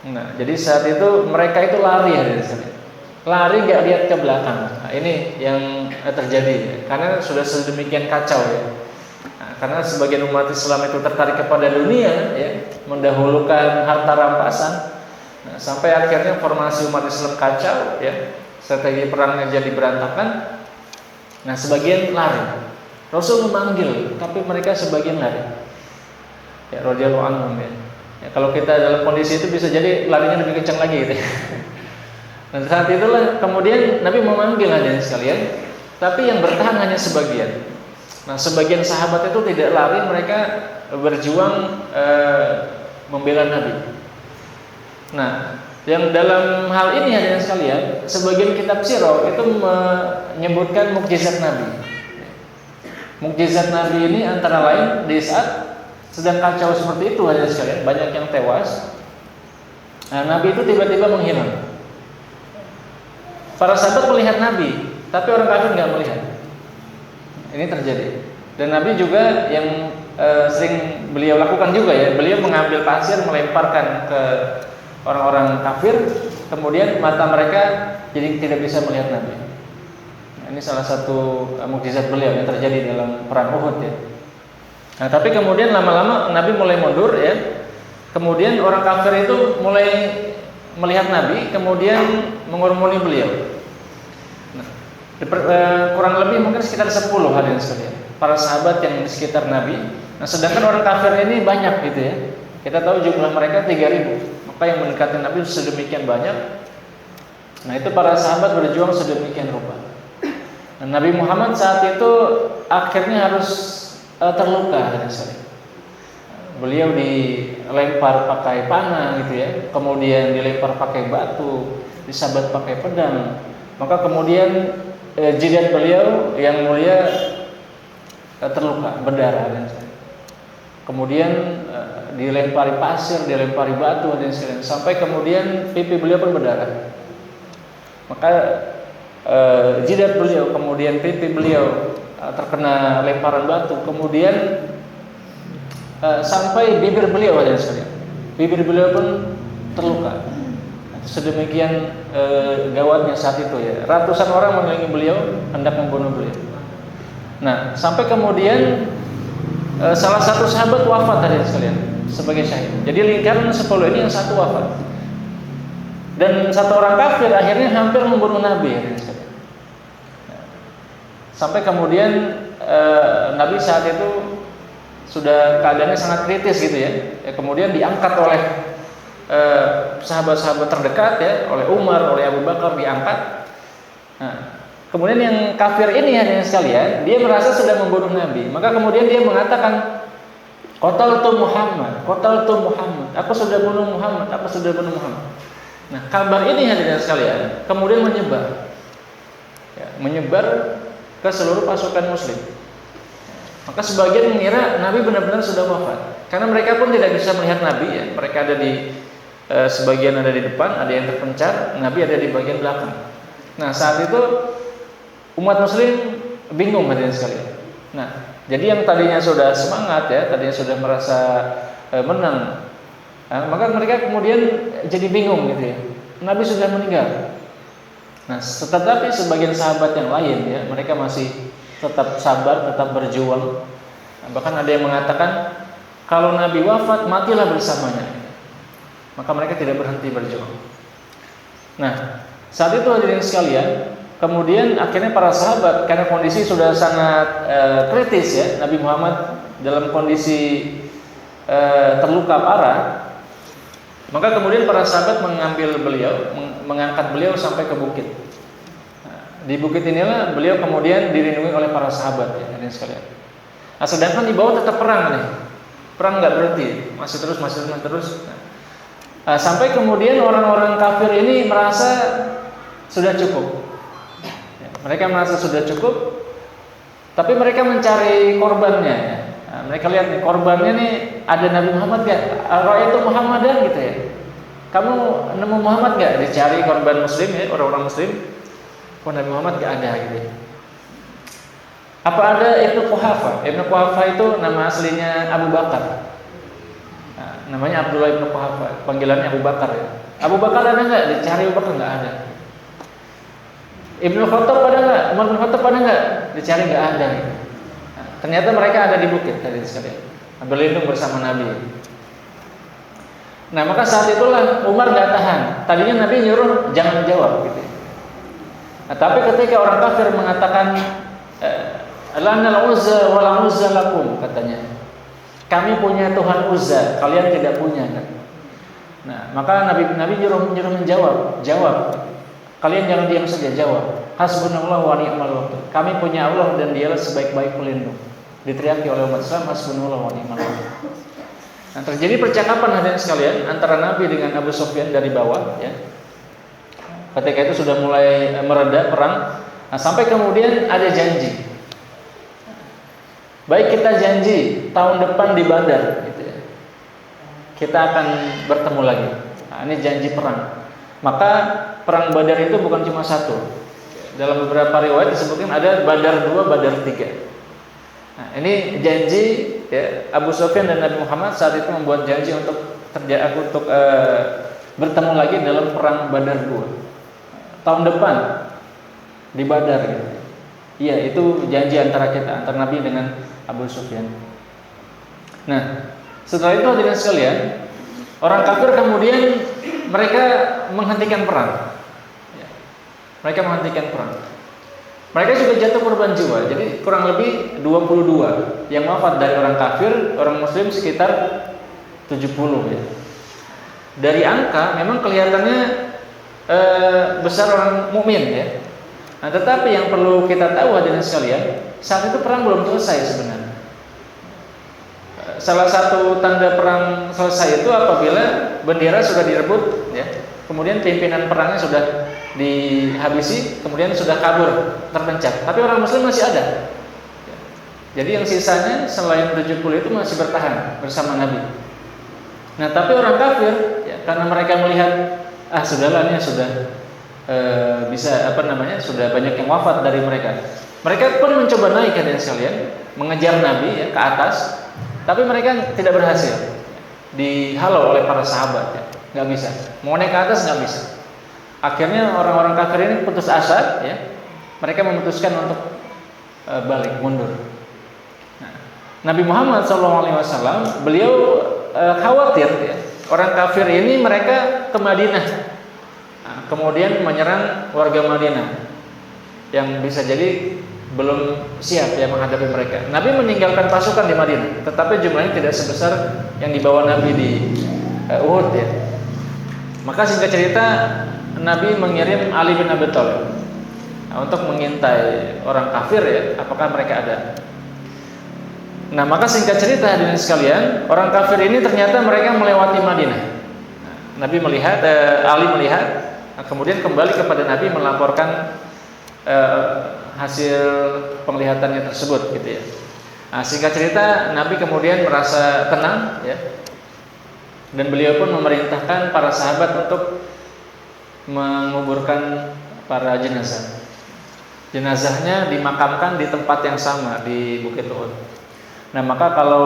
Nah, jadi saat itu mereka itu lari dari sana. Lari gak lihat ke belakang. Nah, ini yang terjadi ya. Karena sudah sedemikian kacau ya. Nah, karena sebagian umat Islam itu tertarik kepada dunia ya, mendahulukan harta rampasan. Nah, sampai akhirnya formasi umat Islam kacau ya. Strategi perangnya jadi berantakan. Nah, sebagian lari. Rasul memanggil, tapi mereka sebagian lari. Ya, radhiyallahu anhum ya. Ya, kalau kita dalam kondisi itu bisa jadi larinya lebih kencang lagi gitu ya. Dan saat itulah kemudian Nabi memanggil hadirin sekalian, tapi yang bertahan hanya sebagian. Nah, sebagian sahabat itu tidak lari, mereka berjuang membela Nabi. Nah, yang dalam hal ini hadirin sekalian, sebagian kitab sirah itu menyebutkan mukjizat Nabi. Mukjizat Nabi ini antara lain di saat sedang kacau seperti itu hadirin sekalian, banyak yang tewas. Nah, Nabi itu tiba-tiba menghilang. Para sahabat melihat Nabi, tapi orang kafir nggak melihat. Ini terjadi. Dan Nabi juga yang sering beliau lakukan juga ya, beliau mengambil pasir melemparkan ke orang-orang kafir, kemudian mata mereka jadi tidak bisa melihat Nabi. Nah, ini salah satu mukjizat beliau yang terjadi dalam perang Uhud ya. Nah, tapi kemudian lama-lama Nabi mulai mundur ya. Kemudian orang kafir itu mulai melihat Nabi, kemudian mengurumuni beliau. Nah, kurang lebih mungkin sekitar 10 hadirin sekalian, para sahabat yang di sekitar Nabi. Nah, sedangkan orang kafir ini banyak gitu ya. Kita tahu jumlah mereka 3.000. Maka yang mendekati Nabi sedemikian banyak. Nah, itu para sahabat berjuang sedemikian rupa. Nah, Nabi Muhammad saat itu akhirnya harus terluka hadirin sekalian. Beliau dilempar pakai panah gitu ya, kemudian dilempar pakai batu, disabat pakai pedang. Maka kemudian jidat beliau yang mulia terluka, berdarah dan kemudian dilempari pasir, dilempari batu dan sebagainya, sampai kemudian pipi beliau pun berdarah. Maka jidat beliau, kemudian pipi beliau terkena lemparan batu, kemudian sampai bibir beliau hadirin sekalian. Bibir beliau pun terluka. Sedemikian gawatnya saat itu ya. Ratusan orang mengelilingi beliau hendak membunuh beliau. Nah, sampai kemudian salah satu sahabat wafat hadirin sekalian sebagai syahid. Jadi lingkaran 10 ini yang satu wafat. Dan satu orang kafir akhirnya hampir membunuh Nabi hadirin sekalian. Sampai kemudian Nabi saat itu sudah keadaannya sangat kritis gitu ya. Kemudian diangkat oleh sahabat-sahabat terdekat ya, oleh Umar, oleh Abu Bakar diangkat. Nah, kemudian yang kafir ini hadirin sekalian, dia merasa sudah membunuh Nabi. Maka kemudian dia mengatakan, qataltu Muhammad, qataltu Muhammad. Aku sudah bunuh Muhammad, aku sudah bunuh Muhammad. Nah, kabar ini hadirin sekalian kemudian menyebar. Ya, menyebar ke seluruh pasukan muslim. Maka sebagian mengira Nabi benar-benar sudah wafat, karena mereka pun tidak bisa melihat Nabi ya. Mereka ada di sebagian ada di depan, ada yang terpencar, Nabi ada di bagian belakang. Nah, saat itu umat muslim bingung hadirin sekalian. Nah, jadi yang tadinya sudah semangat ya, tadinya sudah merasa menang, maka mereka kemudian jadi bingung gitu ya. Nabi sudah meninggal. Nah, tetapi sebagian sahabat yang lain ya, mereka masih tetap sabar, tetap berjuang. Bahkan ada yang mengatakan kalau Nabi wafat, matilah bersamanya. Maka mereka tidak berhenti berjuang. Nah, saat itu hadirin sekalian, kemudian akhirnya para sahabat karena kondisi sudah sangat kritis ya, Nabi Muhammad dalam kondisi terluka parah, maka kemudian para sahabat mengangkat beliau sampai ke bukit. Nah, di bukit inilah beliau kemudian dilindungi oleh para sahabat ya, hadirin sekalian. Nah, sedangkan di bawah tetap perang nih, perang nggak berhenti, masih terus. Sampai kemudian orang-orang kafir ini merasa sudah cukup. Mereka merasa sudah cukup, tapi mereka mencari korbannya. Nah, mereka lihat nih korbannya nih, ada Nabi Muhammad gak? Ra'aitu Muhammadan gitu ya. Kamu nemu Muhammad gak? Dicari korban muslim ya, orang-orang muslim. Kok Nabi Muhammad gak ada gitu ya. Apa ada Ibnu Quhafah? Ibnu Quhafah itu nama aslinya Abu Bakar. Namanya Abdullah ibn Quhafah, panggilannya Abu Bakar ya. Abu Bakar ada nggak? Dicari Abu Bakar nggak ada. Ibnu Khattab ada nggak? Umar bin Khattab ada nggak? Dicari nggak ada. Nah, ternyata mereka ada di bukit tadi sekalian, berlindung bersama Nabi. Nah, maka saat itulah Umar nggak tahan. Tadinya Nabi nyuruh jangan jawab gitu. Nah, tapi ketika orang kafir mengatakan lanal uzza wala uzza lakum, katanya. Kami punya Tuhan Uzza, kalian tidak punya kan? Nah, maka Nabi nyuruh menjawab, jawab. Kalian jangan diam saja, jawab. Hasbunallahu wa ni'mal wakil. Kami punya Allah dan Dialah sebaik-baik pelindung. Diteriaki oleh umat Islam, hasbunallahu wa ni'mal wakil. Nah, terjadi percakapan hadirin sekalian antara Nabi dengan Abu Sufyan dari bawah, ya. Ketika itu sudah mulai mereda perang. Nah, sampai kemudian ada janji. Baik, kita janji tahun depan di Badar gitu ya. Kita akan bertemu lagi. Nah, ini janji perang. Maka perang Badar itu bukan cuma satu. Dalam beberapa riwayat disebutkan ada Badar 2, Badar 3. Nah, ini janji ya, Abu Sufyan dan Nabi Muhammad saat itu membuat janji untuk bertemu lagi dalam perang Badar 2. Tahun depan di Badar gitu. Iya, itu janji antara Nabi dengan Abu Sufyan. Nah, setelah itu hadirin sekalian, orang kafir kemudian mereka menghentikan perang. Mereka menghentikan perang. Mereka juga jatuh korban jiwa. Jadi kurang lebih 22 yang wafat dari orang kafir, orang muslim sekitar 70 ya. Dari angka memang kelihatannya besar orang mukmin ya. Nah, tetapi yang perlu kita tahu hadirin sekalian, saat itu perang belum selesai sebenarnya. Salah satu tanda perang selesai itu apabila bendera sudah direbut, ya, kemudian pimpinan perangnya sudah dihabisi, kemudian sudah kabur, terpencak. Tapi orang Muslim masih ada. Jadi yang sisanya selain 70 itu masih bertahan bersama Nabi. Nah, tapi orang kafir, ya, karena mereka melihat, sudahlah ini sudah sudah banyak yang wafat dari mereka. Mereka pun mencoba naik hadirin sekalian, mengejar Nabi ya, ke atas, tapi mereka tidak berhasil. Dihalau oleh para sahabat ya, nggak bisa. Mau naik ke atas nggak bisa. Akhirnya orang-orang kafir ini putus asa ya. Mereka memutuskan untuk balik mundur. Nah, Nabi Muhammad SAW beliau khawatir ya, orang kafir ini mereka ke Madinah. Kemudian menyerang warga Madinah yang bisa jadi belum siap ya menghadapi mereka. Nabi meninggalkan pasukan di Madinah, tetapi jumlahnya tidak sebesar yang dibawa Nabi di Uhud ya. Maka singkat cerita Nabi mengirim Ali bin Abi Thalib untuk mengintai orang kafir ya, apakah mereka ada. Nah, maka singkat cerita hadirin sekalian, orang kafir ini ternyata mereka melewati Madinah. Nabi melihat, Ali melihat. Nah, kemudian kembali kepada Nabi melaporkan hasil penglihatannya tersebut gitu ya. Nah, singkat cerita Nabi kemudian merasa tenang ya. Dan beliau pun memerintahkan para sahabat untuk menguburkan para jenazah. Jenazahnya dimakamkan di tempat yang sama di Bukit Uhud. Nah, maka kalau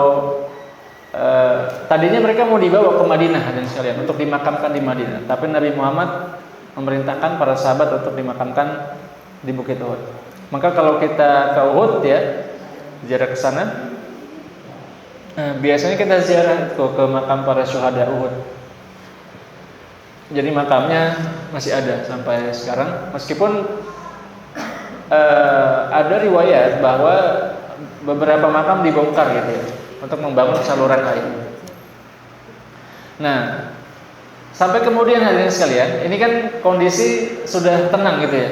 tadinya mereka mau dibawa ke Madinah dan sekalian untuk dimakamkan di Madinah, tapi Nabi Muhammad memerintahkan para sahabat untuk dimakamkan di Bukit Uhud. Maka kalau kita ke Uhud ya, ziarah ke sana, biasanya kita ziarah ke makam para syuhada Uhud. Jadi makamnya masih ada sampai sekarang, meskipun ada riwayat bahwa beberapa makam dibongkar gitu ya, untuk membangun saluran air. Nah, sampai kemudian hadirin sekalian, ini kan kondisi sudah tenang gitu ya,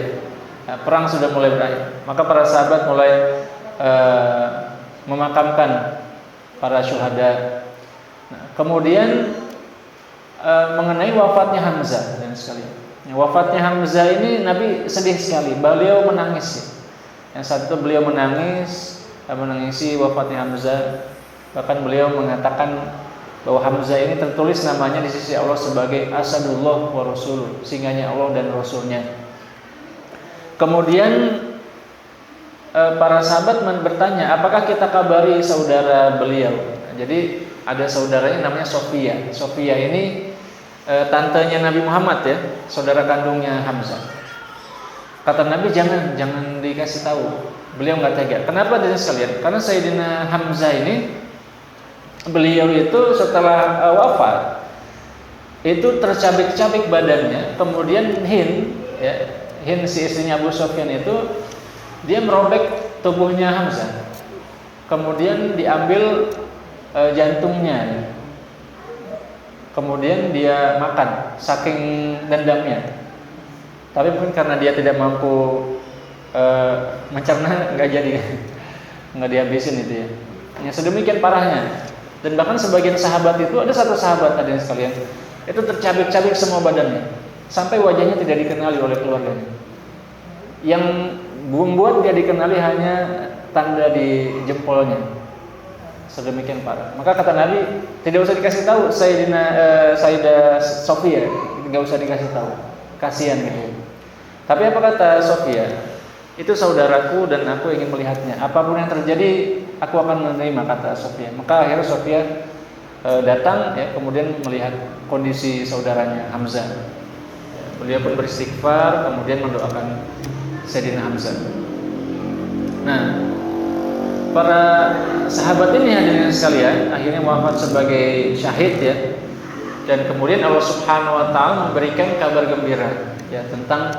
perang sudah mulai berakhir. Maka para sahabat mulai memakamkan para syuhada. Nah, kemudian mengenai wafatnya Hamzah dan sekalian. Wafatnya Hamzah ini Nabi sedih sekali. Beliau menangis. Yang saat itu beliau menangisi wafatnya Hamzah. Bahkan beliau mengatakan bahwa Hamzah ini tertulis namanya di sisi Allah sebagai Asadullah wa Rasuluh, singanya Allah dan Rasulnya. Kemudian para sahabat bertanya, apakah kita kabari saudara beliau? Jadi ada saudaranya namanya Sofia. Sofia ini tantenya Nabi Muhammad ya, saudara kandungnya Hamzah. Kata Nabi, jangan dikasih tahu. Beliau nggak tega. Kenapa dengan sekalian? Karena Sayyidina Hamzah ini, beliau itu setelah wafat itu tercabik-cabik badannya. Kemudian Hind si istrinya Abu Sufyan itu, dia merobek tubuhnya Hamzah. Kemudian diambil jantungnya. Kemudian dia makan saking dendamnya. Tapi mungkin karena dia tidak mampu mencerna, nggak dihabisin itu ya. Yang sedemikian parahnya. Dan bahkan sebagian sahabat itu, ada satu sahabat hadirin sekalian, itu tercabik-cabik semua badannya, sampai wajahnya tidak dikenali oleh keluarganya. Yang membuat dia dikenali hanya tanda di jempolnya. Sedemikian parah. Maka kata Nabi, tidak usah dikasih tahu Sayyidah Sofia, tidak usah dikasih tahu. Kasihan gitu. Tapi apa kata Sofia? Itu saudaraku dan aku ingin melihatnya. Apapun yang terjadi, aku akan menerima, kata Sofia. Maka akhirnya Sofia datang ya, kemudian melihat kondisi saudaranya Hamzah. Beliau pun beristighfar, kemudian mendoakan Sayyidina Hamzah. Nah, para sahabat ini hadirin sekalian akhirnya wafat sebagai syahid ya. Dan kemudian Allah Subhanahu wa taala memberikan kabar gembira ya tentang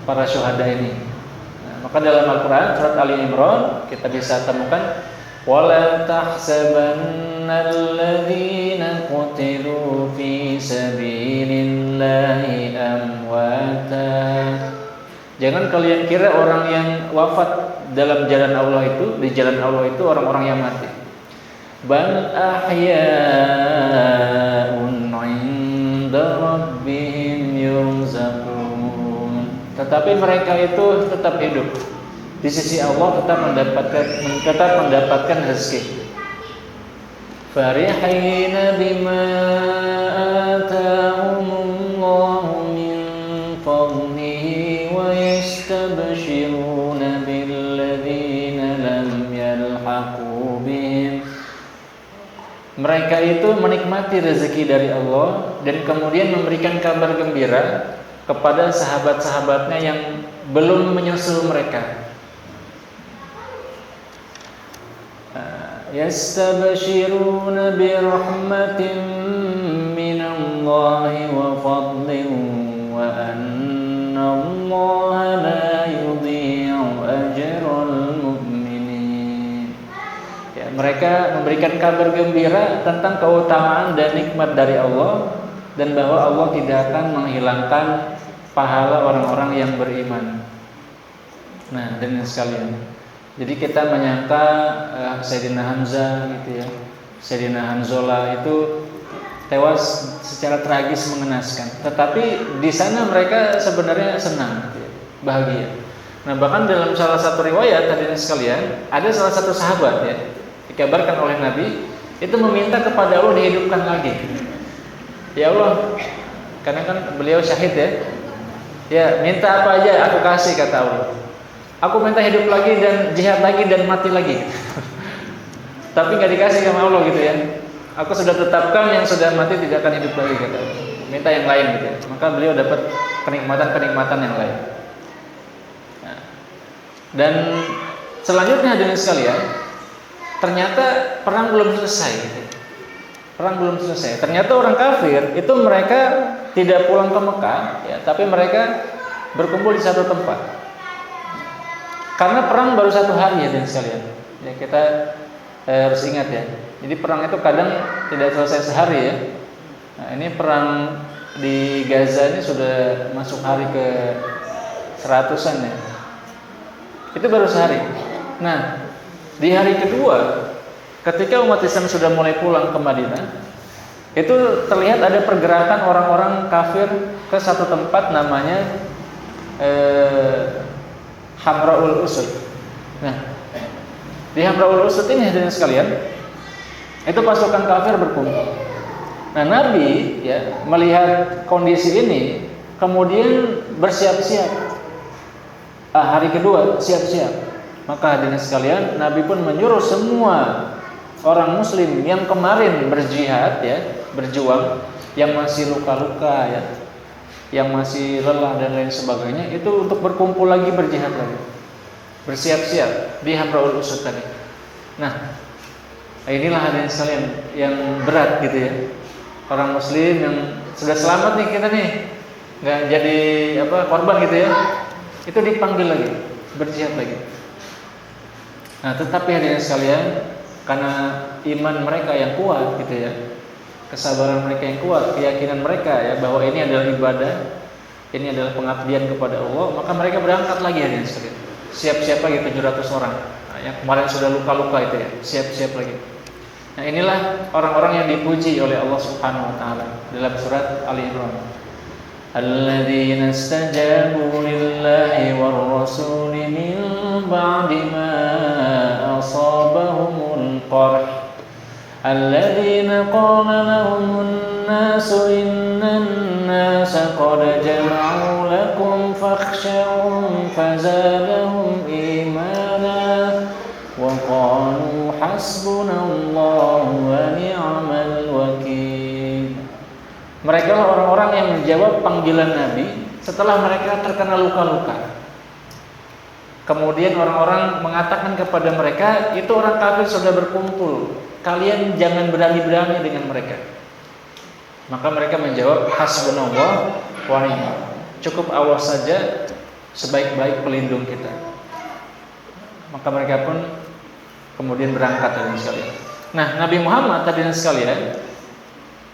para syuhada ini. Nah, maka dalam Al-Qur'an surat Ali Imran kita bisa temukan wala tahsabannal ladzina qutilu fi sabilillahi amwata. Jangan kalian kira orang yang wafat dalam jalan Allah itu, di jalan Allah itu orang-orang yang mati. Bal ahya'un 'inda rabbihim yurzaqun. Tetapi mereka itu tetap hidup. Di sisi Allah tetap mendapatkan rezeki. Farihina bima atahumullahu min fadlihi wa yastabshiruna billadzina lam yalhaqu bihim. Mereka itu menikmati rezeki dari Allah dan kemudian memberikan kabar gembira kepada sahabat-sahabatnya yang belum menyusul mereka. Yastabshiruna bi rahmatin minallahi wa fadlin wa anna Allaha la yudhi'u ajral mu'minin. Ya, mereka memberikan kabar gembira tentang keutamaan dan nikmat dari Allah dan bahwa Allah tidak akan menghilangkan pahala orang-orang yang beriman. Nah, dan sekalian, jadi kita menyangka Sayyidina Hamzah gitu ya, Sayyidina Hanzalah itu tewas secara tragis mengenaskan. Tetapi di sana mereka sebenarnya senang, gitu ya, bahagia. Nah, bahkan dalam salah satu riwayat hadirin sekalian, ada salah satu sahabat ya, dikabarkan oleh Nabi itu meminta kepada Allah dihidupkan lagi. Ya Allah, karena kan beliau syahid ya. Ya, minta apa aja aku kasih, kata Allah. Aku minta hidup lagi dan jihad lagi dan mati lagi. Tapi nggak dikasih sama Allah gitu ya. Aku sudah tetapkan yang sudah mati tidak akan hidup lagi, kata Allah. Minta yang lain gitu ya. Maka beliau dapat kenikmatan-kenikmatan yang lain. Nah, dan selanjutnya hadirin sekalian, ternyata perang belum selesai gitu. Perang belum selesai. Ternyata orang kafir itu mereka tidak pulang ke Mekah ya, tapi mereka berkumpul di satu tempat. Karena perang baru 1 hari ya hadirin sekalian. Ya, kita harus ingat ya. Jadi perang itu kadang tidak selesai sehari ya. Nah, ini perang di Gaza ini sudah masuk hari ke 100-an ya. Itu baru sehari. Nah, di hari kedua ketika umat Islam sudah mulai pulang ke Madinah, itu terlihat ada pergerakan orang-orang kafir ke satu tempat namanya Hamraul Usud. Nah, di Hamraul Usud ini hadirin sekalian, itu pasukan kafir berkumpul. Nah, Nabi ya melihat kondisi ini, kemudian bersiap-siap. Hari kedua siap-siap. Maka hadirin sekalian, Nabi pun menyuruh semua orang muslim yang kemarin berjihad ya, berjuang, yang masih luka-luka ya, yang masih lelah dan lain sebagainya, itu untuk berkumpul lagi, berjihad lagi, bersiap-siap di Hamraul Usud tadi. Nah, inilah hadirin sekalian yang berat gitu ya. Orang muslim yang sudah selamat nih, kita nih nggak jadi korban gitu ya, itu dipanggil lagi, berjihad lagi. Nah, tetapi hadirin sekalian, karena iman mereka yang kuat gitu ya, kesabaran mereka yang kuat, keyakinan mereka ya bahwa ini adalah ibadah, ini adalah pengabdian kepada Allah, maka mereka berangkat lagi hadirin sekalian. Siap-siap lagi 700 orang. Nah, yang kemarin sudah luka-luka itu ya, siap-siap lagi. Nah, inilah orang-orang yang dipuji oleh Allah Subhanahu wa taala dalam surat Ali Imran. Alladzina istajabu lillahi war rasuli min ba'di ma asabahumul qarh. Alladzina qala lahumun nasu innan nasa qad jama'u lakum fakhshawhum fazadahum imana wa qalu hasbunallahu wa ni'mal wakil. Mereka lah orang-orang yang menjawab panggilan Nabi setelah mereka terkena luka-luka. Kemudian orang-orang mengatakan kepada mereka, itu orang kafir sudah berkumpul, kalian jangan berani-berani dengan mereka. Maka mereka menjawab, hasbunallah wa ni'mal. Cukup Allah saja sebaik-baik pelindung kita. Maka mereka pun kemudian berangkat hadirin sekalian. Nah, Nabi Muhammad hadirin sekalian,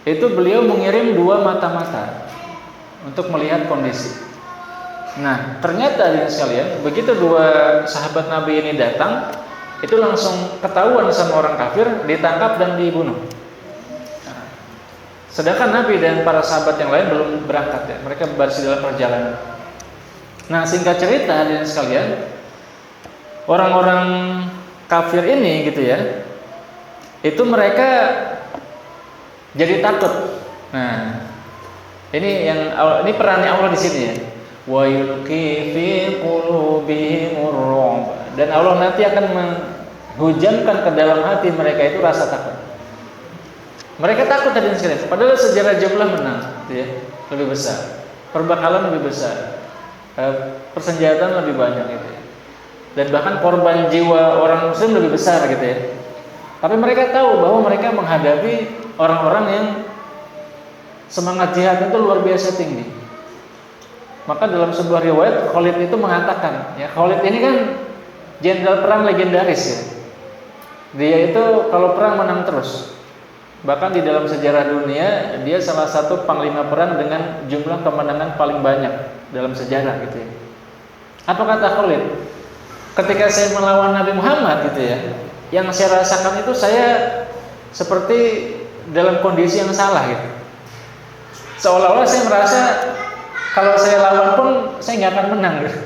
itu beliau mengirim 2 mata-mata untuk melihat kondisi. Nah, ternyata hadirin sekalian, begitu 2 sahabat Nabi ini datang, itu langsung ketahuan sama orang kafir, ditangkap dan dibunuh. Nah, sedangkan Nabi dan para sahabat yang lain belum berangkat ya, mereka masih dalam perjalanan. Nah, singkat cerita hadirin sekalian, orang-orang kafir ini gitu ya, itu mereka jadi takut. Nah, ini perannya Allah di sini ya. Wa yulqi fi qulubihimur ru'b. Dan Allah nanti akan menghujankan ke dalam hati mereka itu rasa takut. Mereka takut tadi sekalian. Padahal sejarah jumlah menang, gitu ya, lebih besar. Perbekalan lebih besar. Persenjataan lebih banyak gitu ya. Dan bahkan korban jiwa orang muslim lebih besar gitu ya. Tapi mereka tahu bahwa mereka menghadapi orang-orang yang semangat jihad itu luar biasa tinggi. Maka dalam sebuah riwayat Khalid itu mengatakan, ya Khalid ini kan jenderal perang legendaris ya. Dia itu kalau perang menang terus. Bahkan di dalam sejarah dunia dia salah satu panglima perang dengan jumlah kemenangan paling banyak dalam sejarah gitu ya. Apa kata Khalid? Ketika saya melawan Nabi Muhammad gitu ya, yang saya rasakan itu saya seperti dalam kondisi yang salah gitu. Seolah-olah saya merasa kalau saya lawan pun saya nggak akan menang gitu.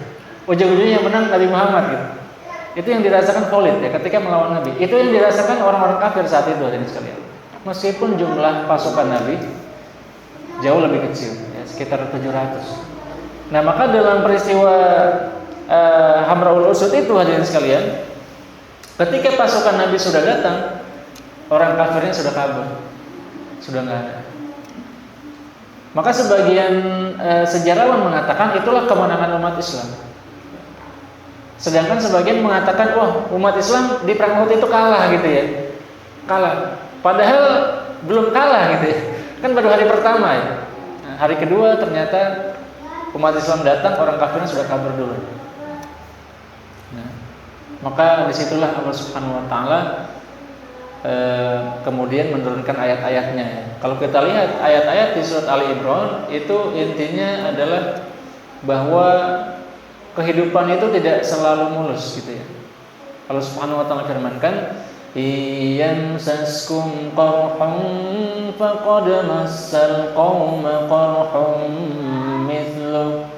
Ujung-ujungnya yang menang Nabi Muhammad gitu. Itu yang dirasakan Khalid ya ketika melawan Nabi. Itu yang dirasakan orang-orang kafir saat itu hadirin sekalian. Meskipun jumlah pasukan Nabi jauh lebih kecil, ya, sekitar 700. Nah, maka dalam peristiwa Hamraul Usud itu hadirin sekalian, ketika pasukan Nabi sudah datang, orang kafirnya sudah kabur, sudah nggak ada. Maka sebagian sejarawan mengatakan itulah kemenangan umat Islam. Sedangkan sebagian mengatakan, wah, umat Islam di perang Uhud itu kalah gitu ya, kalah. Padahal belum kalah gitu ya, kan baru hari pertama ya. Nah, hari kedua ternyata umat Islam datang, orang kafirnya sudah kabur dulu. Nah, maka disitulah Allah Subhanahu Wa Taala kemudian menurunkan ayat-ayatnya. Kalau kita lihat ayat-ayat di surat Ali Imran itu intinya adalah bahwa kehidupan itu tidak selalu mulus gitu ya. Allah Subhanahu Wa Taala firmankan, "Iyamsaskum qarhun faqad massal qauma qarhun mithluh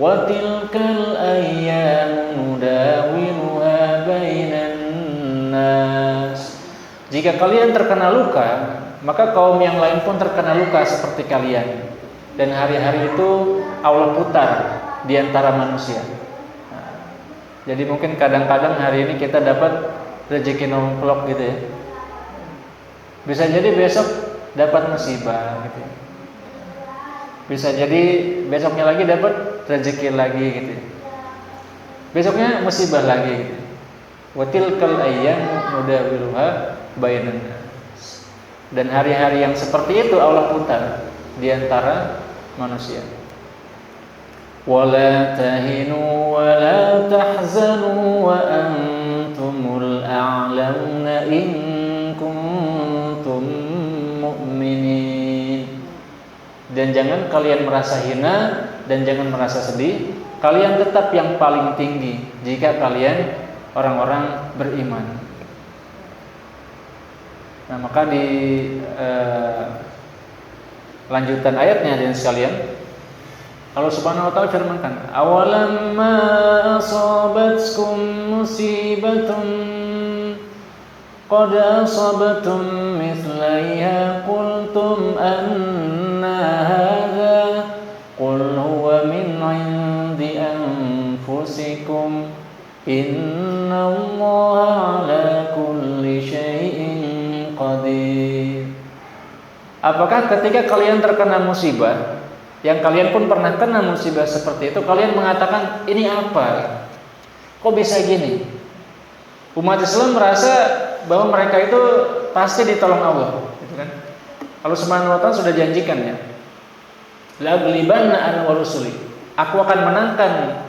wa tilkal ayyamu nudawiluha bainan nas." Jika kalian terkena luka, maka kaum yang lain pun terkena luka seperti kalian. Dan hari-hari itu Allah putar di antara manusia. Nah, jadi mungkin kadang-kadang hari ini kita dapat rezeki nomplok gitu ya. Bisa jadi besok dapat musibah gitu ya. Bisa jadi besoknya lagi dapat rezeki lagi gitu ya. Besoknya musibah lagi gitu. Wa tilkal ayyam nudawiluha bainan nas. Dan hari-hari yang seperti itu Allah putar di antara manusia. Wala tahinu wala tahzanu wa antumul a'lamuna in kuntum mu'minin. Dan jangan kalian merasa hina dan jangan merasa sedih. Kalian tetap yang paling tinggi jika kalian orang-orang beriman. Nah, maka di lanjutan ayatnya hadirin sekalian, Allah Subhanahu wa taala firmankan, "Awalamma asabatkum musibatun qad asabatum mithlaiha qultum anna hadza qul huwa min 'indi anfusikum innallaha 'ala kulli syai'in qadir." Apakah ketika kalian terkena musibah, yang kalian pun pernah kena musibah seperti itu, kalian mengatakan ini apa? Kok bisa gini? Umat Islam merasa bahwa mereka itu pasti ditolong Allah, gitu kan? Allah Subhanahu wa taala sudah janjikan ya. La ghlibanna ana wa rusuli. Aku akan menangkan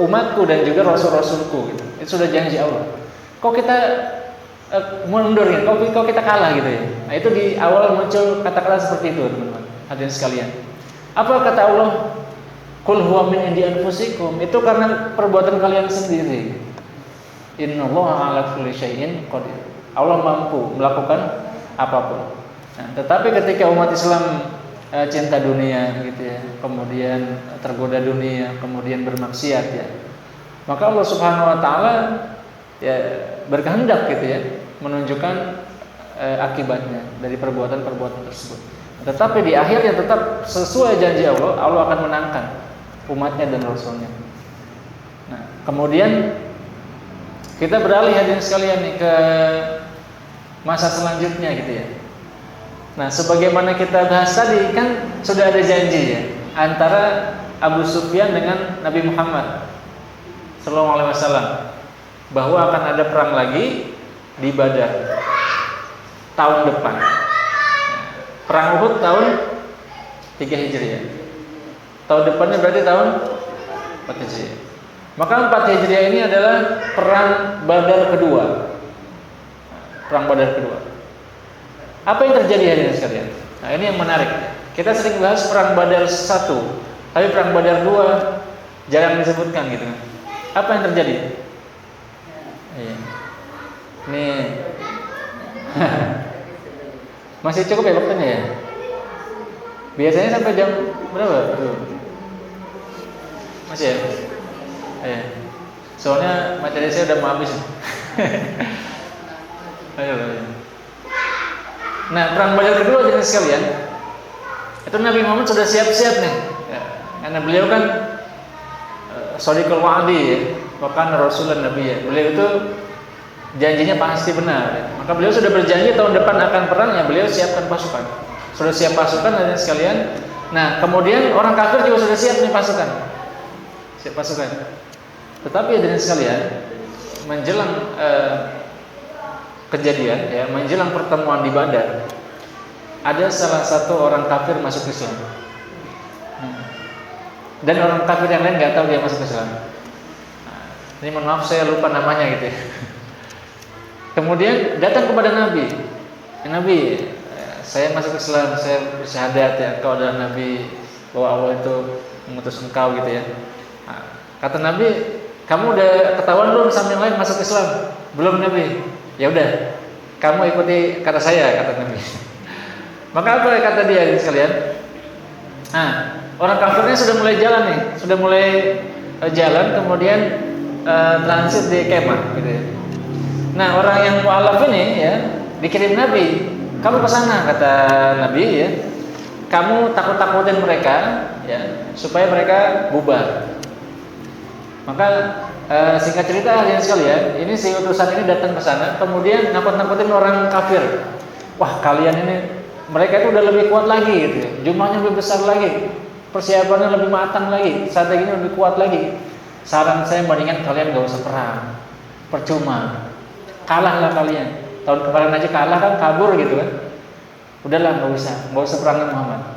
umatku dan juga rasul-rasulku gitu. Itu sudah janji Allah. Kok kita mundur ya? Kok kita kalah gitu ya? Nah, itu di awal muncul kata-kata seperti itu, teman-teman. Hadirin sekalian, apa kata Allah? Qul huwa min indi anfusikum. Itu karena perbuatan kalian sendiri. Innallaha 'ala kulli syai'in qadir. Allah mampu melakukan apapun. Nah, tetapi ketika umat Islam cinta dunia gitu ya, kemudian tergoda dunia, kemudian bermaksiat ya, maka Allah Subhanahu wa taala ya berkehendak gitu ya, menunjukkan akibatnya dari perbuatan-perbuatan tersebut. Tetapi di akhirnya tetap sesuai janji Allah, Allah akan menangkan umatnya dan rasulnya. Nah, kemudian kita beralih hadirin sekalian nih ke masa selanjutnya gitu ya. Nah, sebagaimana kita bahas tadi kan sudah ada janji ya antara Abu Sufyan dengan Nabi Muhammad SAW bahwa akan ada perang lagi di Badar tahun depan. Perang Uhud tahun 3 Hijriah. Tahun depannya berarti tahun 4 Hijriah. Maka 4 Hijriah ini adalah perang Badar kedua. Perang Badar kedua. Apa yang terjadi hadirin sekalian? Nah, ini yang menarik. Kita sering bahas perang Badar 1, tapi perang Badar 2 jarang disebutkan gitu kan. Apa yang terjadi? Iya. Nih. Masih cukup ya waktunya ya? Biasanya sampai jam berapa? Masih ya? Soalnya materi saya udah mau habis. Ayo. Nah, perang Badar kedua jadi sekalian, itu Nabi Muhammad sudah siap-siap nih. Ya, karena beliau kan Shadiqul Wa'di ya, bahkan Rasulullah Nabi ya. Beliau itu janjinya pasti benar. Ya. Maka beliau sudah berjanji tahun depan akan perang, ya beliau siapkan pasukan. Sudah siap pasukan hadirin sekalian. Nah, kemudian orang kafir juga sudah siap nih pasukan. Siap pasukan. Tetapi hadirin sekalian, menjelang kejadian ya, menjelang pertemuan di Badar, ada salah satu orang kafir masuk Islam. Dan orang kafir yang lain nggak tahu dia masuk Islam. Ini mohon maaf saya lupa namanya gitu ya. Kemudian datang kepada Nabi. Nabi, saya masuk Islam, saya bersyahadat ya, engkau adalah Nabi, bahwa Allah itu mengutus engkau gitu ya. Kata Nabi, kamu udah ketahuan belum sama yang lain masuk Islam? Belum Nabi. Ya udah, kamu ikuti kata saya, kata Nabi. Maka apa kata dia sekalian? Nah, orang kafirnya sudah mulai jalan nih, sudah mulai jalan, kemudian transit di kemah gitu ya. Nah, orang yang mu'alaf ini ya dikirim Nabi, kamu ke sana, kata Nabi ya. Kamu takut-takutin mereka ya, supaya mereka bubar. Maka singkat cerita hadirin sekalian, ini si utusan ini datang ke sana, kemudian nakut-nakutin orang kafir. Wah, kalian ini, mereka itu udah lebih kuat lagi gitu ya. Jumlahnya lebih besar lagi, persiapannya lebih matang lagi, strateginya lebih kuat lagi. Saran saya mendingan kalian gak usah perang, percuma, kalahlah kalian. Tahun kemarin aja kalah kan, kabur gitu kan. Udahlah, gak usah perang Muhammad.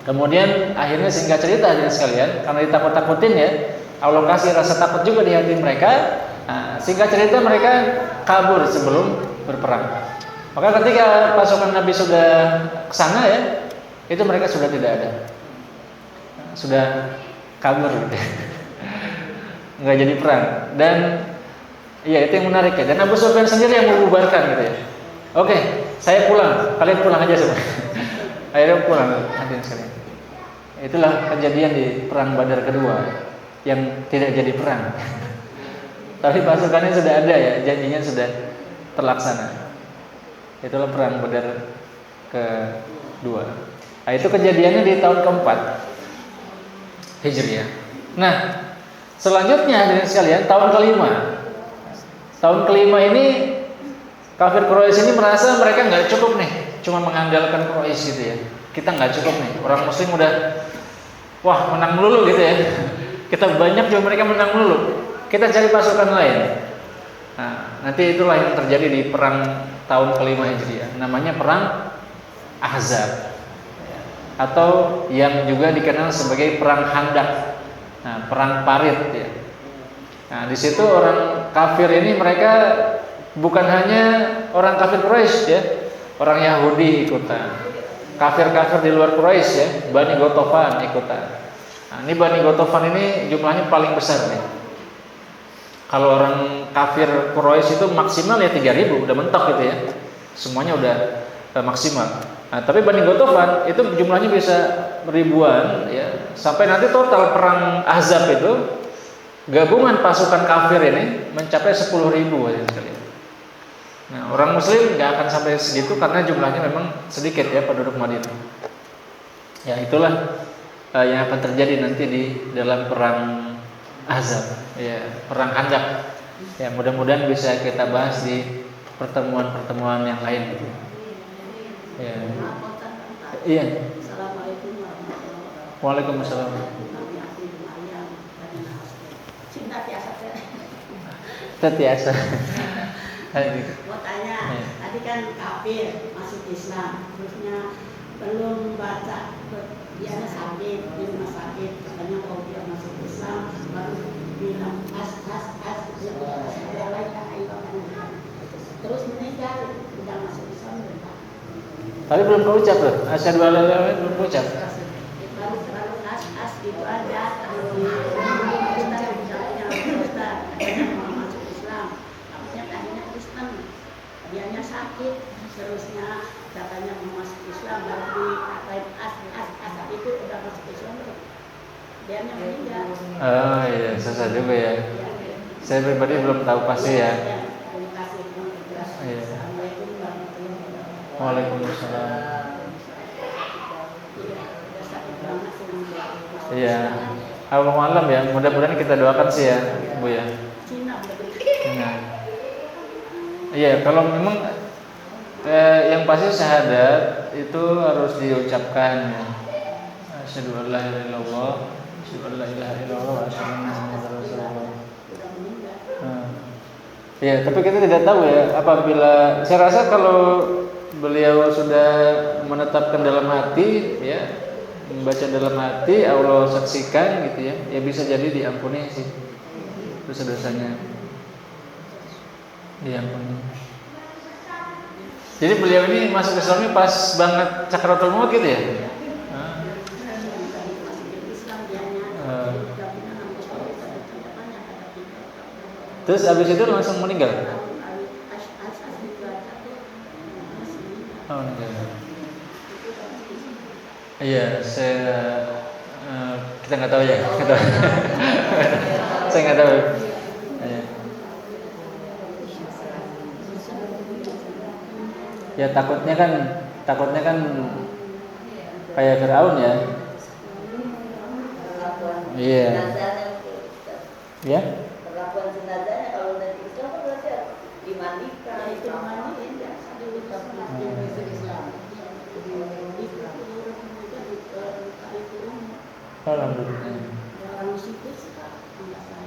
Kemudian akhirnya singkat cerita hadirin sekalian, karena ditakut-takutin ya, Allah kasih rasa takut juga di hati mereka. Nah, singkat cerita mereka kabur sebelum berperang. Maka ketika pasukan Nabi sudah kesana ya, itu mereka sudah tidak ada, sudah kabur gitu. Nggak jadi perang. Dan iya, itu yang menarik ya. Dan Abu Sufyan sendiri yang membubarkan gitu ya. Oke, saya pulang, kalian pulang aja semua. Akhirnya pulang hadirin sekalian. Itulah kejadian di perang Badar kedua yang tidak jadi perang. Tapi pasukannya sudah ada ya, janjinya sudah terlaksana. Itulah perang Badar kedua. Nah, itu kejadiannya di tahun keempat Hijriah. Nah, selanjutnya hadirin sekalian, tahun kelima. Tahun kelima ini kafir Quraisy ini merasa mereka nggak cukup nih, cuma mengandalkan Quraisy gitu ya. Kita nggak cukup nih, orang Muslim udah wah menang melulu gitu ya. Kita banyak juga mereka menang melulu. Kita cari pasukan lain. Nah, nanti itulah yang terjadi di perang tahun kelima Hijriah. Namanya perang Ahzab, atau yang juga dikenal sebagai perang Handak. Nah, perang parit ya. Nah, di situ orang kafir ini mereka bukan hanya orang kafir Quraisy ya, orang Yahudi ikutan, kafir-kafir di luar Quraisy ya, Bani Ghatafan ikutan. Nah, ini Bani Ghatafan ini jumlahnya paling besar nih. Kalau orang kafir Quraisy itu maksimal ya 3.000, udah mentok gitu ya, semuanya udah maksimal. Nah, tapi Bani Ghatafan itu jumlahnya bisa ribuan ya, sampai nanti total perang Ahzab itu gabungan pasukan kafir ini mencapai 10.000 ya sekalian. Nah, orang Muslim nggak akan sampai segitu karena jumlahnya memang sedikit ya penduduk Madinah. Ya itulah yang akan terjadi nanti di dalam perang Ahzab, ya perang Khandaq. Ya mudah-mudahan bisa kita bahas di pertemuan-pertemuan yang lain. Ya. Iya. Assalamualaikum warahmatullahi wabarakatuh. Waalaikumsalam. Tetiasa. Mau tanya, tadi kan kafir masuk Islam, terusnya belum baca, dia sakit di rumah sakit, katanya kalau dia masuk Islam baru bilang as, terus meninggal, udah masuk Islam bentar. Tapi belum keucap loh, asyhadu alla ilaha illallah belum keucap. Baru as gitu aja, terus dianya sakit, terusnya katanya mau masuk Islam, baru dikatain as itu udah masuk Islam, dianya meninggal. Oh iya, susah juga ya. Saya pribadi belum tahu pasti ya. Terima kasih. Iya. Assalamualaikum warahmatullahi wabarakatuh. Waalaikumsalam. Iya, udah sakit banget sih. Iya. Allah malam ya. Mudah-mudahan kita doakan sih ya, Bu ya. Cina betul. Nah. Iya, kalau memang yang pasti syahadat itu harus diucapkan ya. Asyhadu an la ilaha illallah, asyhadu an la ilaha illallah, wa asyhadu anna Muhammadar Rasulullah. Ya, tapi kita tidak tahu ya apabila saya rasa kalau beliau sudah menetapkan dalam hati ya, membaca dalam hati, Allah saksikan gitu ya, ya bisa jadi diampuni sih dosa-dosanya, diampuni. Jadi beliau ini masuk Islamnya pas banget Sakratul Maut gitu ya. Terus abis itu langsung meninggal. Oh, meninggal. Iya, kita nggak tahu ya. Saya nggak tahu. Iya. Ya takutnya kan kayak Firaun ya. Iya. Ya. Perlakuan jenazahnya kalau dari Islam kan berarti dimandikan, Itu dimandiin ya. Alhamdulillah. Orang situ sih Pak, enggak saya.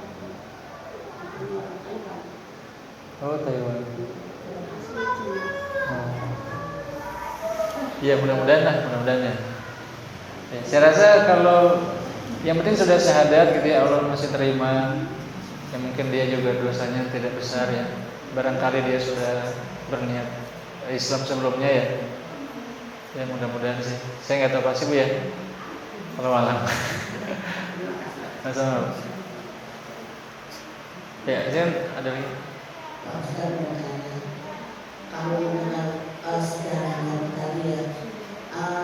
Orang Taiwan. Oh, Taiwan. Asli Cina. Iya, mudah-mudahan ya. Ya, saya rasa kalau yang penting sudah syahadat gitu ya, Allah masih terima. Ya mungkin dia juga dosanya tidak besar ya. Barangkali dia sudah berniat Islam sebelumnya ya. Ya mudah-mudahan sih. Saya nggak tahu pasti Bu ya. Kalau malam. Sama. Ya, Zen ada lagi. Kalau mengenal sejarah Nabi tadi ya,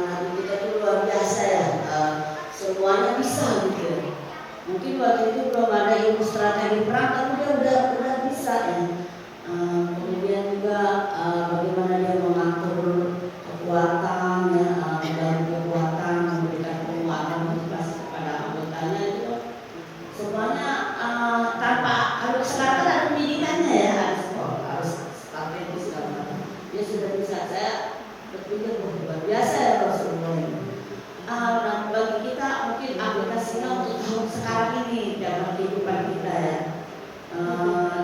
Nabi kita itu luar biasa ya, semuanya bisa gitu ya. Mungkin waktu itu belum ada ilmu strategi perang, tapi dia udah bisa ya. Kemudian juga bagaimana dia mengatur kekuatan ya, dan kekuatan, memberikan penguatan motivasi kepada anggotanya itu semuanya tanpa kalau sekarang ada pendidikannya ya, harus strategi segala macam. Dia sudah bisa. Saya berpikir luar biasa ya Rasulullah ini. Nah, bagi kita mungkin aplikasinya untuk tahun sekarang ini dalam kehidupan kita ya,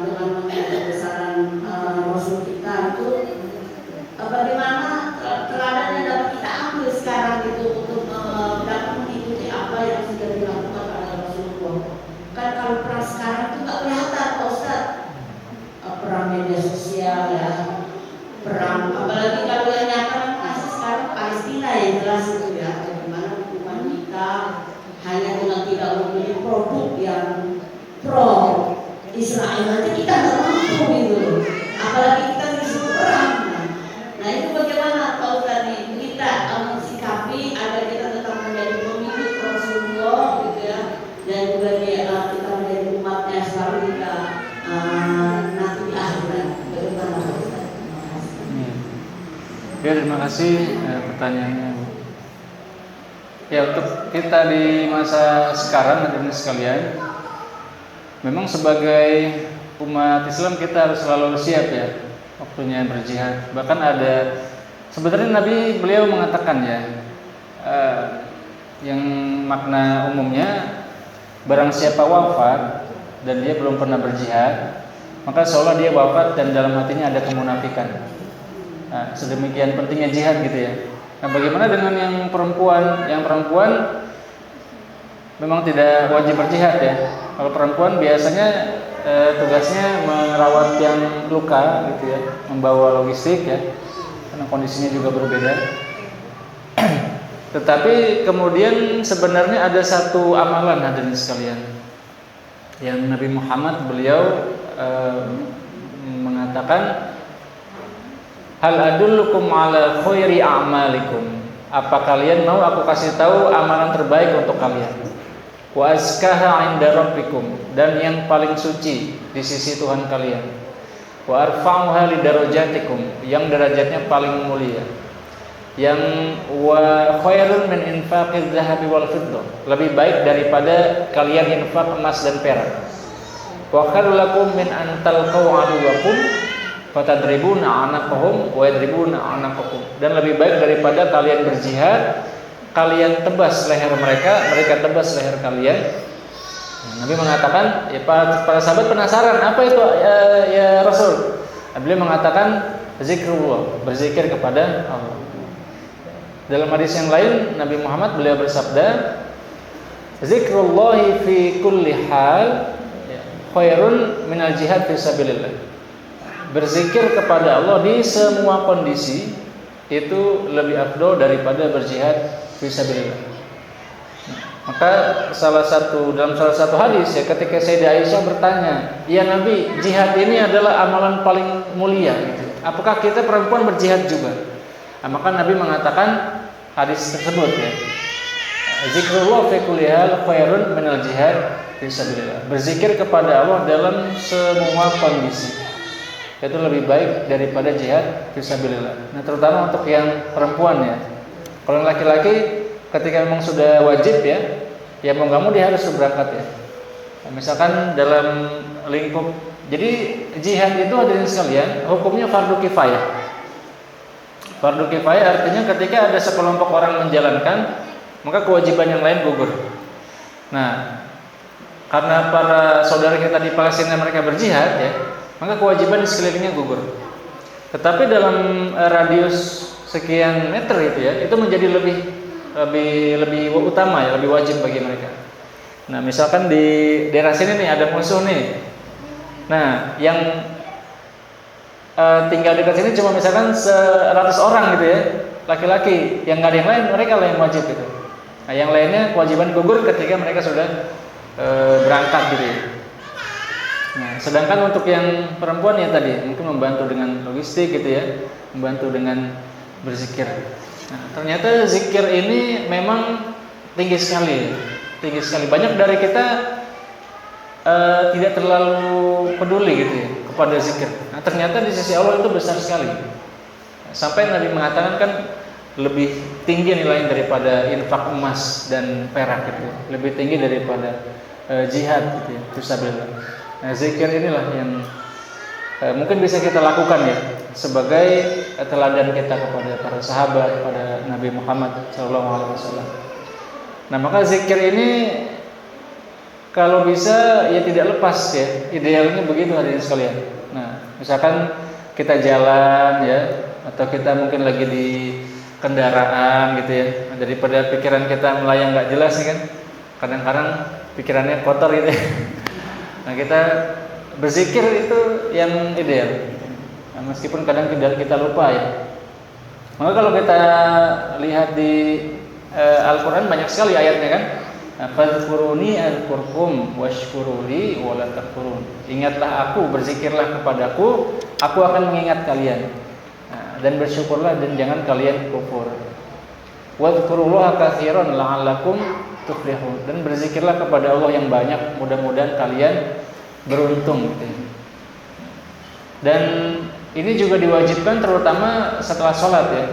dengan mengenai kebesaran Rasul kita itu bagaimana teladan yang dapat kita ambil sekarang itu untuk dapat mengikuti apa yang sudah dilakukan oleh Rasulullah. Kan kalau perang sekarang itu nggak kelihatan Pak Ustaz, perang media sosial ya, perang apalagi kalau yang nyata masih sekarang Palestina yang jelas itu ya. Hanya dengan tidak memilih produk yang pro Israel aja kita nggak mampu gitu, apalagi kita disuruh perang. Nah itu bagaimana Pak Ustaz nih kita mensikapi agar kita tetap menjadi pengikut Rasulullah gitu ya, dan juga kita menjadi umatnya selalu kita nanti di akhirat. Bagaimana Pak Ustaz? Ya, terima kasih pertanyaannya. Ya, untuk kita di masa sekarang hadirin sekalian, memang sebagai umat Islam kita harus selalu siap ya waktunya berjihad. Bahkan ada sebenarnya Nabi beliau mengatakan ya, yang makna umumnya barang siapa wafat dan dia belum pernah berjihad, maka seolah dia wafat dan dalam hatinya ada kemunafikan. Nah, sedemikian pentingnya jihad gitu ya. Nah, bagaimana dengan yang perempuan? Yang perempuan memang tidak wajib berjihad ya. Kalau perempuan biasanya tugasnya merawat yang luka gitu ya, membawa logistik ya, karena kondisinya juga berbeda. Tetapi kemudian sebenarnya ada satu amalan hadirin sekalian yang Nabi Muhammad beliau mengatakan, hal adullukum ala khairi a'malikum. Apa kalian mau aku kasih tahu amalan terbaik untuk kalian? wa azkaha 'inda rabbikum, dan yang paling suci di sisi Tuhan kalian, wa arfa'uha li darajatikum, yang derajatnya paling mulia, yang wa khairun min infaqiz zahabi wal fiddah, lebih baik daripada kalian infak emas dan perak, wa khairul lakum min an talqaw aduwakum fatadribuna anaqahum wa yadribuna anaqakum, dan lebih baik daripada kalian berjihad, kalian tebas leher mereka, mereka tebas leher kalian. Nabi mengatakan, ya, para sahabat penasaran, apa itu ya Rasul? Beliau mengatakan zikrullah, berzikir kepada Allah. Dalam hadis yang lain Nabi Muhammad beliau bersabda, zikrullahi fi kulli hal khairun minal jihad fi sabilillah. Berzikir kepada Allah di semua kondisi itu lebih afdol daripada berjihad fisabilillah. Maka dalam salah satu hadis ya, ketika Sayyidah Aisyah bertanya, "Ya Nabi, jihad ini adalah amalan paling mulia gitu. Apakah kita perempuan berjihad juga?" Maka Nabi mengatakan hadis tersebut ya. Zikrullah fi kulli hal khairun minal jihad fisabilillah. Berzikir kepada Allah dalam semua kondisi itu lebih baik daripada jihad fisabilillah. Nah, terutama untuk yang perempuan ya. Kalau laki-laki ketika memang sudah wajib ya mau nggak mau dia harus berangkat ya. Nah, misalkan dalam lingkup, jadi jihad itu hadirin sekalian hukumnya fardu kifayah. Fardu kifayah artinya ketika ada sekelompok orang menjalankan, maka kewajiban yang lain gugur. Nah, karena para saudara kita di Palestina mereka berjihad ya, maka kewajiban di sekelilingnya gugur. Tetapi dalam radius sekian meter itu ya, itu menjadi lebih utama ya, lebih wajib bagi mereka. Nah, misalkan di daerah sini nih ada musuh nih. Nah, yang tinggal dekat sini cuma misalkan 100 orang gitu ya, laki-laki, yang nggak ada yang lain, mereka lah yang wajib gitu. Nah, yang lainnya kewajiban gugur ketika mereka sudah berangkat gitu ya. Nah, sedangkan untuk yang perempuan ya tadi mungkin membantu dengan logistik gitu ya, membantu dengan berzikir. Nah, ternyata zikir ini memang tinggi sekali. Banyak dari kita tidak terlalu peduli gitu ya kepada zikir. Nah, ternyata di sisi Allah itu besar sekali. Sampai Nabi mengatakan kan lebih tinggi nilainya daripada infak emas dan perak gitu. Lebih tinggi daripada jihad gitu ya, fisabilillah. Nah, zikir inilah yang mungkin bisa kita lakukan ya sebagai teladan kita kepada para sahabat, kepada Nabi Muhammad SAW. Nah, maka zikir ini kalau bisa ya tidak lepas ya, idealnya begitu hadirin sekalian. Nah, misalkan kita jalan ya, atau kita mungkin lagi di kendaraan gitu ya, daripada pikiran kita melayang nggak jelas nih kan, kadang-kadang pikirannya kotor gitu ya. Nah, kita berzikir itu yang ideal. Nah, meskipun kadang kita lupa ya. Maka kalau kita lihat di Al-Quran banyak sekali ayatnya kan. Fadhkuruni azkurkum washkuruli wala takfurun. Ingatlah aku, berzikirlah kepadaku, aku akan mengingat kalian. Nah, dan bersyukurlah dan jangan kalian kufur. Wadhkurullaha katsiran la'allakum tuflihun. Dan berzikirlah kepada Allah yang banyak, mudah-mudahan kalian beruntung gitu. Dan ini juga diwajibkan terutama setelah sholat ya.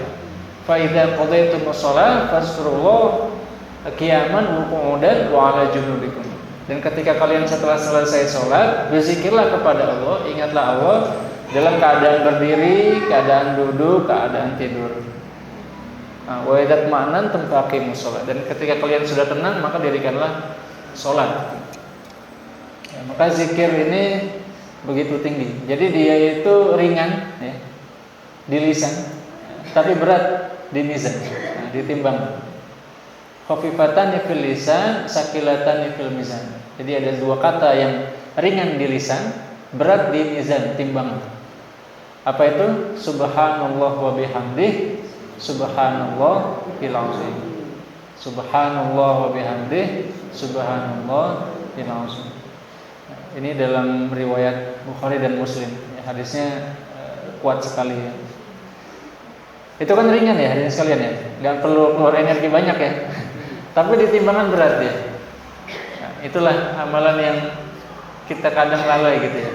Fa idza qadaytumus shalah fazkurullah qiyaman wa qu'udan wa 'ala junubikum. Dan ketika kalian setelah selesai sholat, berzikirlah kepada Allah, ingatlah Allah dalam keadaan berdiri, keadaan duduk, keadaan tidur. Wa idza ma'nantum faqimus shalah. Dan ketika kalian sudah tenang, maka dirikanlah sholat. Ya, maka zikir ini begitu tinggi. Jadi dia itu ringan ya, di lisan, tapi berat di mizan, ditimbang. Khafifatan fil lisan, sakilatan fil mizan. Jadi ada dua kata yang ringan di lisan, berat di mizan, timbang. Apa itu? Subhanallah wa bihamdih, subhanallah fil azim. Subhanallah wa bihamdih, subhanallah fil azim. Ini dalam riwayat Bukhari dan Muslim. Hadisnya kuat sekali ya. Itu kan ringan ya hadirin sekalian ya, nggak perlu keluar energi banyak ya. Tapi di timbangan berat ya. itulah amalan yang kita kadang lalai gitu ya.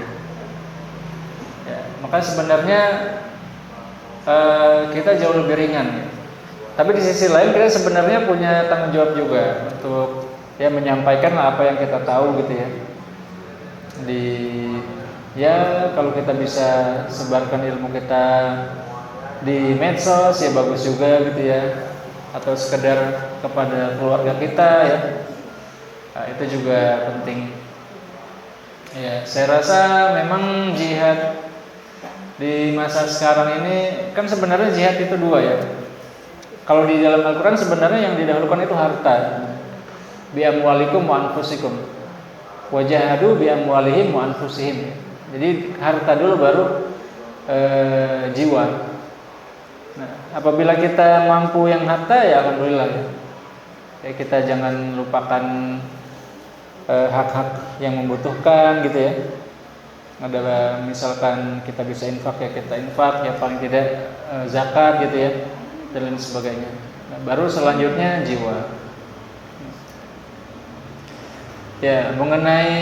Ya, maka sebenarnya kita jauh lebih ringan ya. Tapi di sisi lain kita sebenarnya punya tanggung jawab juga untuk ya menyampaikan apa yang kita tahu gitu ya. Kalau kita bisa sebarkan ilmu kita di medsos ya bagus juga gitu ya, atau sekedar kepada keluarga kita ya, nah, itu juga penting ya. Saya rasa memang jihad di masa sekarang ini kan sebenarnya jihad itu dua ya. Kalau di dalam Al-Quran sebenarnya yang didahulukan itu harta, bi amwalikum wa anfusikum, wajahadu bi amwalihim wa anfusihim. Jadi harta dulu baru jiwa. Nah, apabila kita mampu yang harta ya alhamdulillah ya. Ya kita jangan lupakan hak-hak yang membutuhkan gitu ya. Adalah misalkan kita bisa infak ya kita infak, ya paling tidak zakat gitu ya, dan lain sebagainya. Nah, baru selanjutnya jiwa. Ya, mengenai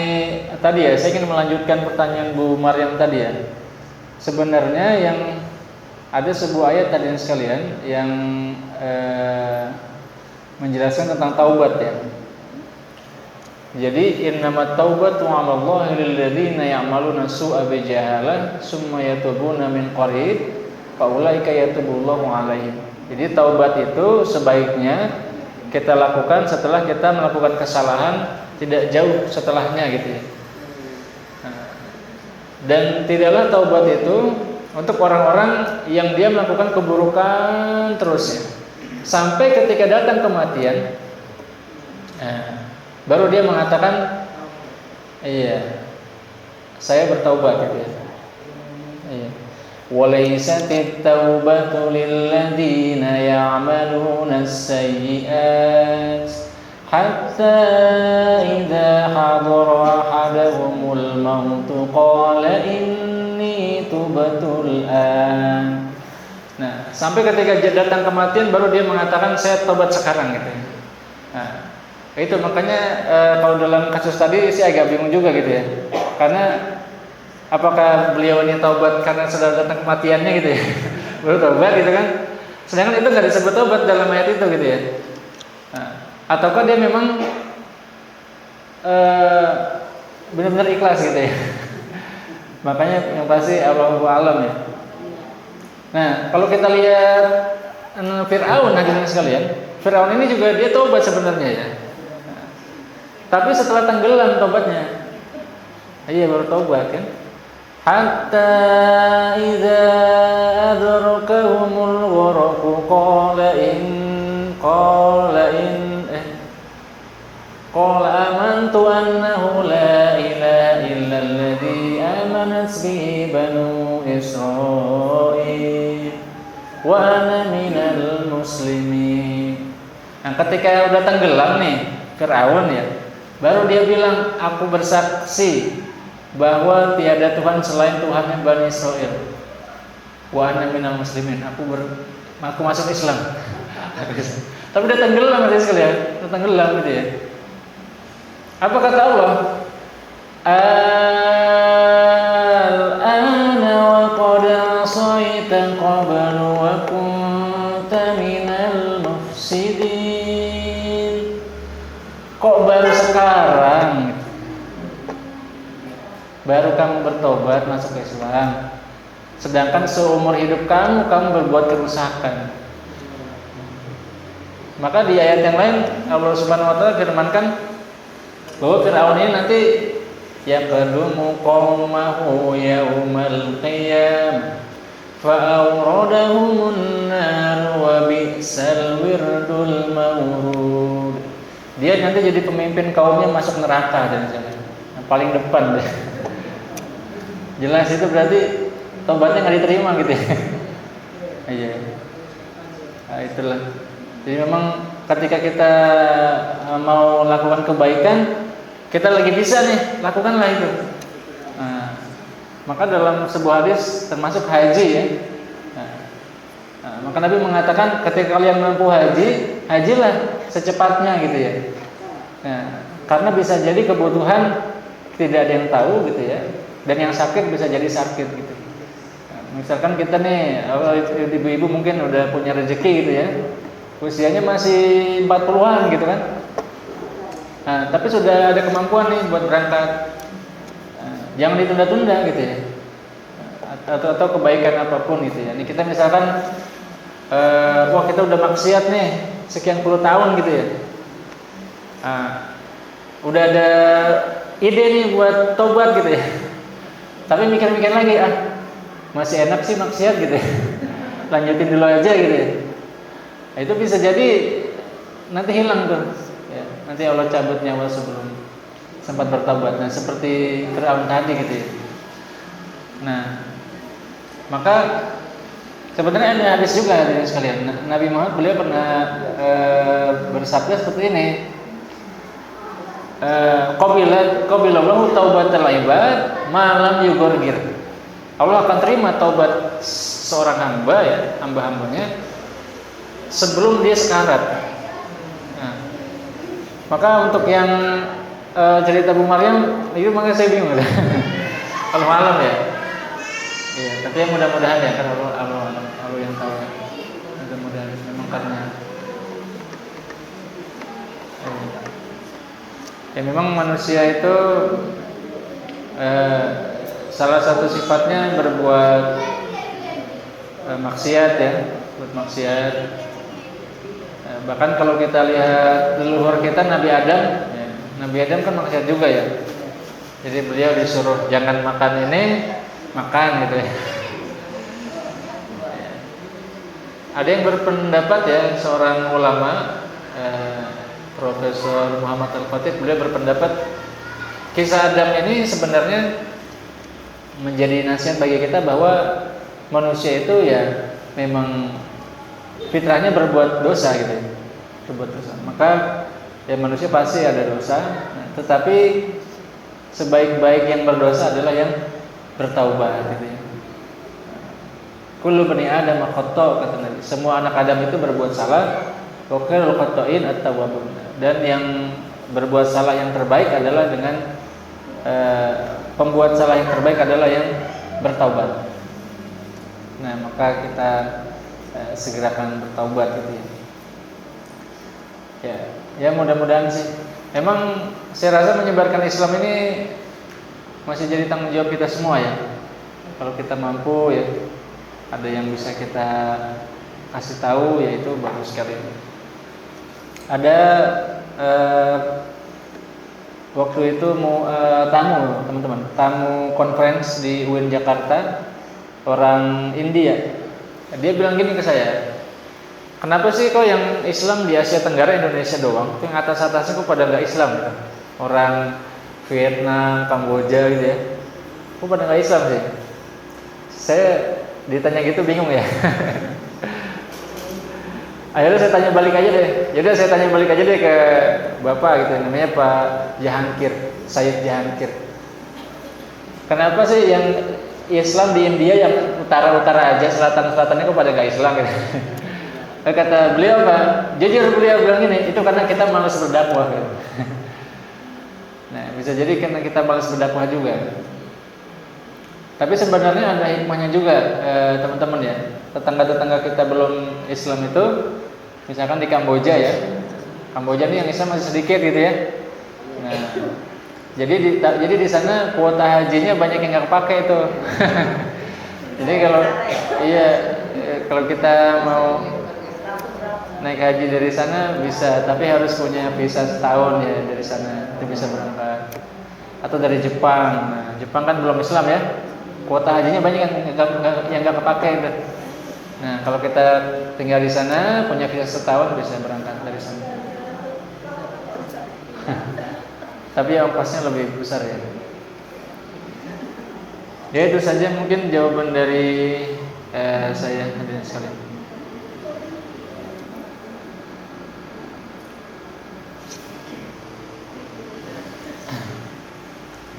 tadi ya, saya ingin melanjutkan pertanyaan Bu Maryam tadi ya. Sebenarnya yang ada sebuah ayat tadi sekalian yang menjelaskan tentang taubat ya. Jadi innamat taubatu 'alallahi lil ladzina ya'maluna su'a bi jahalah summa yatubuna min qarib fa ulaika yatubullahu 'alaihim. Jadi taubat itu sebaiknya kita lakukan setelah kita melakukan kesalahan, tidak jauh setelahnya gitu ya. Dan tidaklah taubat itu untuk orang-orang yang dia melakukan keburukan terus ya, sampai ketika datang kematian, baru dia mengatakan, iya, saya bertaubat gitu ya. Iya. Walaisatit taubatu lilladzina ya'maluna as-sayyi'at hatta idza hadara ahadahumul maut qala inni tubtul an. Nah, sampai ketika datang kematian baru dia mengatakan saya tobat sekarang gitu ya. Nah, itu makanya kalau dalam kasus tadi sih agak bingung juga gitu ya. Karena apakah beliau ini taubat karena sudah datang kematiannya gitu ya, baru taubat gitu kan? Sedangkan itu nggak disebut taubat dalam ayat itu gitu ya. Nah, ataukah dia memang benar-benar ikhlas gitu ya? Makanya yang pasti Allahu a'lam ya. Nah, kalau kita lihat Fir'aun hadirin sekalian, Fir'aun ini juga dia taubat sebenarnya ya. Nah, tapi setelah tenggelam taubatnya, iya baru taubat kan? Hatta idza adrakahumul gharaqu qala amantu annahu la ilaha illa alladhi amanat bihi banu Israil wa ana minal muslimin. Nah, ketika udah tenggelam nih Fir'aun ya, baru dia bilang aku bersaksi bahwa tiada Tuhan selain Tuhan Bani Israel. Wa ana minal muslimin. Aku masuk Islam. Tapi udah tenggelam tadi sekalian, udah tenggelam gitu ya. Apa kata Allah? Al-ana wa qad asaita qablu wa kunta minal mufsidin. Kok baru sekarang? Baru kamu bertobat masuk Islam, sedangkan seumur hidup kamu berbuat kerusakan. Maka di ayat yang lain Allah Subhanahu wa taala firmankan bahwa Fir'aun ini nanti yaqdumu qaumahu yaumal qiyamah fa awradahumun nar wa bi'sal wirdul mawrud. Dia nanti jadi pemimpin kaumnya masuk neraka dan yang paling depan deh. Jelas itu berarti tobatnya nggak diterima gitu ya. Iya. Nah, itulah. Jadi memang ketika kita mau lakukan kebaikan, kita lagi bisa nih, lakukanlah itu. Nah, maka dalam sebuah hadis termasuk haji ya. Maka Nabi mengatakan ketika kalian mampu haji, hajilah secepatnya gitu ya. Nah, Karena bisa jadi kebutuhan tidak ada yang tahu gitu ya, dan yang sakit bisa jadi sakit gitu. Nah, misalkan kita nih, ibu-ibu mungkin udah punya rezeki gitu ya, usianya masih 40-an gitu kan. Nah, tapi sudah ada kemampuan nih buat berangkat. Nah, jangan ditunda-tunda gitu ya. Atau kebaikan apapun gitu ya. Ini kita misalkan wah kita udah maksiat nih sekian puluh tahun gitu ya. Nah, udah ada ide nih buat tobat gitu ya. Tapi mikir-mikir lagi, masih enak sih maksiat gitu ya. Lanjutin dulu aja gitu ya. Nah, itu bisa jadi nanti hilang tuh ya. Nanti Allah cabut nyawa sebelum sempat bertobat. Nah, seperti Fir'aun tadi gitu ya. Nah, maka sebenarnya ada hadis juga hadirin sekalian. Nabi Muhammad beliau pernah bersabda seperti ini. Qabilallahu taubatal ibad malam yugorgir. Allah akan terima taubat seorang hamba ya, hamba-hambanya sebelum dia sekarat. Nah, maka untuk yang cerita Bu Maryam itu makanya saya bingung. Kalau malam ya. Iya, tapi yang mudah-mudahan ya kan Allah yang tahu. Mudah-mudahan memang karena ya memang manusia itu salah satu sifatnya berbuat maksiat ya, buat maksiat. Bahkan kalau kita lihat leluhur kita Nabi Adam, ya, Nabi Adam kan maksiat juga ya. Jadi beliau disuruh jangan makan ini, makan gitu ya. Ada yang berpendapat ya, seorang ulama Profesor Muhammad Al-Khatib, beliau berpendapat kisah Adam ini sebenarnya menjadi nasihat bagi kita bahwa manusia itu ya memang fitrahnya berbuat dosa gitu ya. Berbuat dosa. Maka ya manusia pasti ada dosa, tetapi sebaik-baik yang berdosa adalah yang bertaubat gitu ya. Kullu bani Adam khata', kata Nabi. Semua anak Adam itu berbuat salah. Wa khairul khata'in at-tawwabun. Dan yang berbuat salah yang terbaik adalah dengan pembuat salah yang terbaik adalah yang bertaubat. Nah, maka kita segerakan bertaubat gitu ya. Ya mudah-mudahan sih. Memang saya rasa menyebarkan Islam ini masih jadi tanggung jawab kita semua ya. Kalau kita mampu ya, ada yang bisa kita kasih tahu, yaitu bagus sekali. Ada waktu itu tamu teman-teman, tamu conference di UIN Jakarta, orang India. Dia bilang gini ke saya, kenapa sih kok yang Islam di Asia Tenggara Indonesia doang, yang atas-atasnya kok pada nggak Islam? Orang Vietnam, Kamboja gitu ya, kok pada nggak Islam sih? Saya ditanya gitu bingung ya. Akhirnya saya tanya balik aja deh. Jadi saya tanya balik aja deh ke Bapak gitu, namanya Pak Jahangir, Sayyid Jahangir. Kenapa sih yang Islam di India yang utara-utara aja, selatan-selatannya kok pada nggak Islam gitu? Kata beliau Pak, jujur beliau bilang gini, itu karena kita malas berdakwah gitu. Nah, bisa jadi karena kita malas berdakwah juga. Tapi sebenarnya ada hikmahnya juga teman-teman ya. Tetangga-tetangga kita belum Islam itu, misalkan di Kamboja ya. Kamboja ini yang Islam masih sedikit gitu ya. Nah, jadi di sana kuota hajinya banyak yang nggak kepake itu. Jadi kalau kita mau naik haji dari sana bisa, tapi harus punya visa setahun ya dari sana itu bisa berangkat. Atau dari Jepang. Nah, Jepang kan belum Islam ya. Kuota hajinya banyak yang nggak kepake gitu. Nah, kalau kita tinggal di sana punya visa setahun bisa berangkat dari sana. Tapi ongkosnya lebih besar ya. Ya itu saja mungkin jawaban dari saya hadirin sekalian.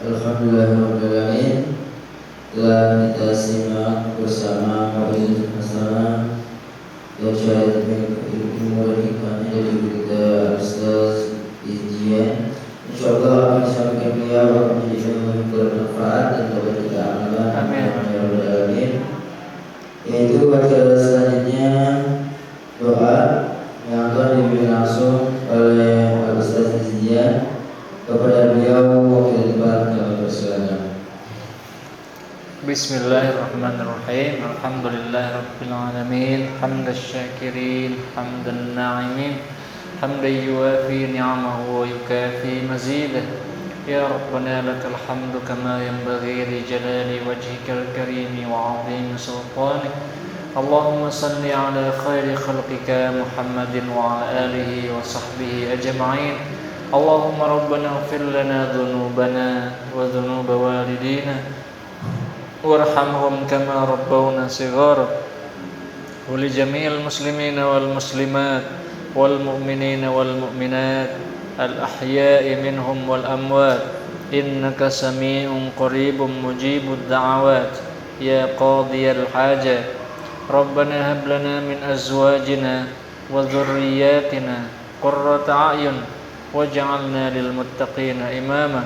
Alhamdulillahirrahmanirrahim. Telah kita simak bersama Fadilatul Hasanah yang syahadat ilmu dan hikmahnya dari kita Ustaz Izjian Insyaallah apa yang disampaikan beliau akan menjadi bermanfaat dan dapat kita amalkan. Amin. Ya Rabbal Alamin. Yaitu pada selanjutnya doa yang akan dipimpin langsung oleh Ustaz Zia. Kepada beliau wakil depan kami persilakan. Bismillahirrahmanirrahim. Alhamdulillahirabbil alamin. Hamdasy syakirin, hamdan na'imin. Hamdan yuwafi ni'amahu wa yukafi mazidah. Ya Rabbana lakal hamdu kama yanbaghi li jalali wajhikal karimi wa 'azimi sultanik. Allahumma salli ala khairi khalqika Muhammadin wa ala alihi wa sahbihi ajma'in. Allahumma rabbana ighfir lana dhunubana wa dhunuba walidina warhamhum kama rabbawna shighara wa li jami'il muslimina wal muslimat wal mu'minina wal mu'minat al ahya'i minhum wal amwat innaka sami'un qaribun mujibud da'awat ya qadiyal hajat rabbana hab lana min azwajina wa dhurriyyatina qurrata a'yun waj'alna lil muttaqina imama.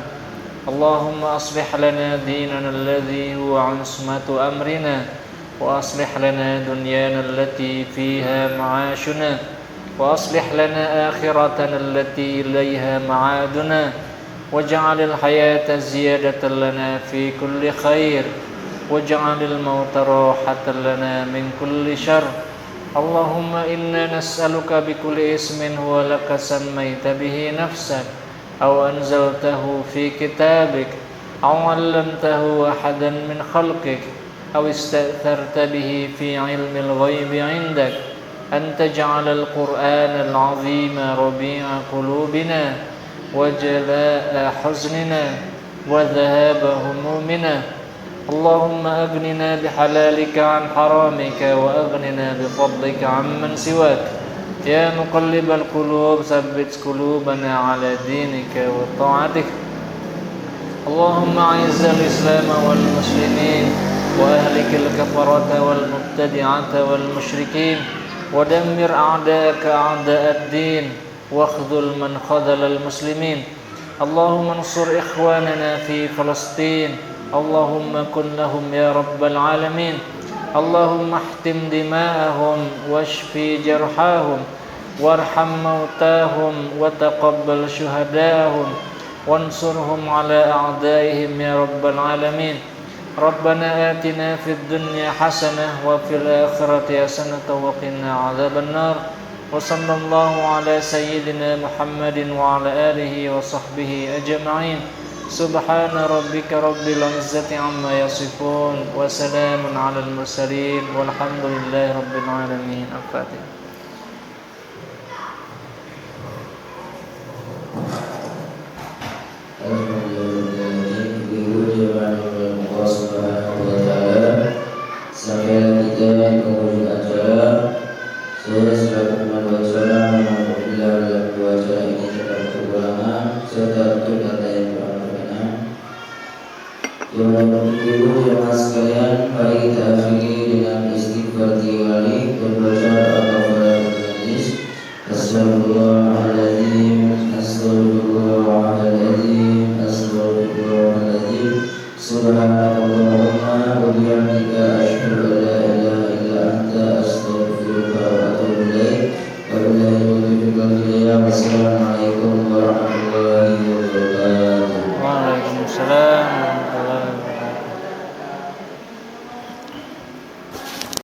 Allahumma aslih lana dinana alladhi huwa 'ismatu amrina wa aslih lana dunyana allati fiha ma'ashuna wa aslih lana akhiratana allati ilayha ma'aduna waj'alil hayata ziyadatan lana fi kulli khair waj'alil mauta rahatan lana min kulli syarr. Allahumma inna nas'aluka bikulli ismin huwa laka sammaita bihi nafsak aw anzaltahu fi kitabik aw 'allamtahu ahadan min khalqik aw ista'tharta bihi fi 'ilmil ghaibi 'indak an taj'ala al-Qur'ana al-'azima rabi'a qulubina wa jalaa'a huznina wa dhahaba humumina. Allahumma aghnina bihalalika an haramika wa aghnina bifadlika amman siwak. Ya muqallibal qulub tsabbit qulubana ala dinika wa ta'atik. Allahumma a'izzal islam wal muslimin wa ahlikil kafarata wal mubtadi'ata wal musyrikin wa dammir a'da'aka a'da'ad din wa khudhul man khadhalal muslimin. Allahumma ansur ikhwanana fi Palestin. Allahumma kun lahum ya rabbal alamin. Allahumma ahtim dima'ahum washfi jarhahum warham mautahum wa taqabbal syuhadahum wansurhum ala a'daihim ya rabbal alamin. Rabbana atina fid dunya hasanah wa fil akhirati hasanah wa qina adzaban nar. Wa sallallahu ala sayyidina Muhammadin wa ala alihi wa sahbihi ajma'in. Subhana rabbika rabbil izzati amma yasifun wa salamun alal mursalin walhamdulillahi rabbil alamin. Al-Fatihah. Sampai kita mengunjungi acara, saya selaku pemandu acara apabila dalam dua acara ini terdapat kekurangan serta untuk data yang bermanfaat. Jemaah ibu jemaah sekalian, mari kita akhiri dengan istighfar tiwali dan baca al-Fatihah. Astagfirullahaladzim, astagfirullah.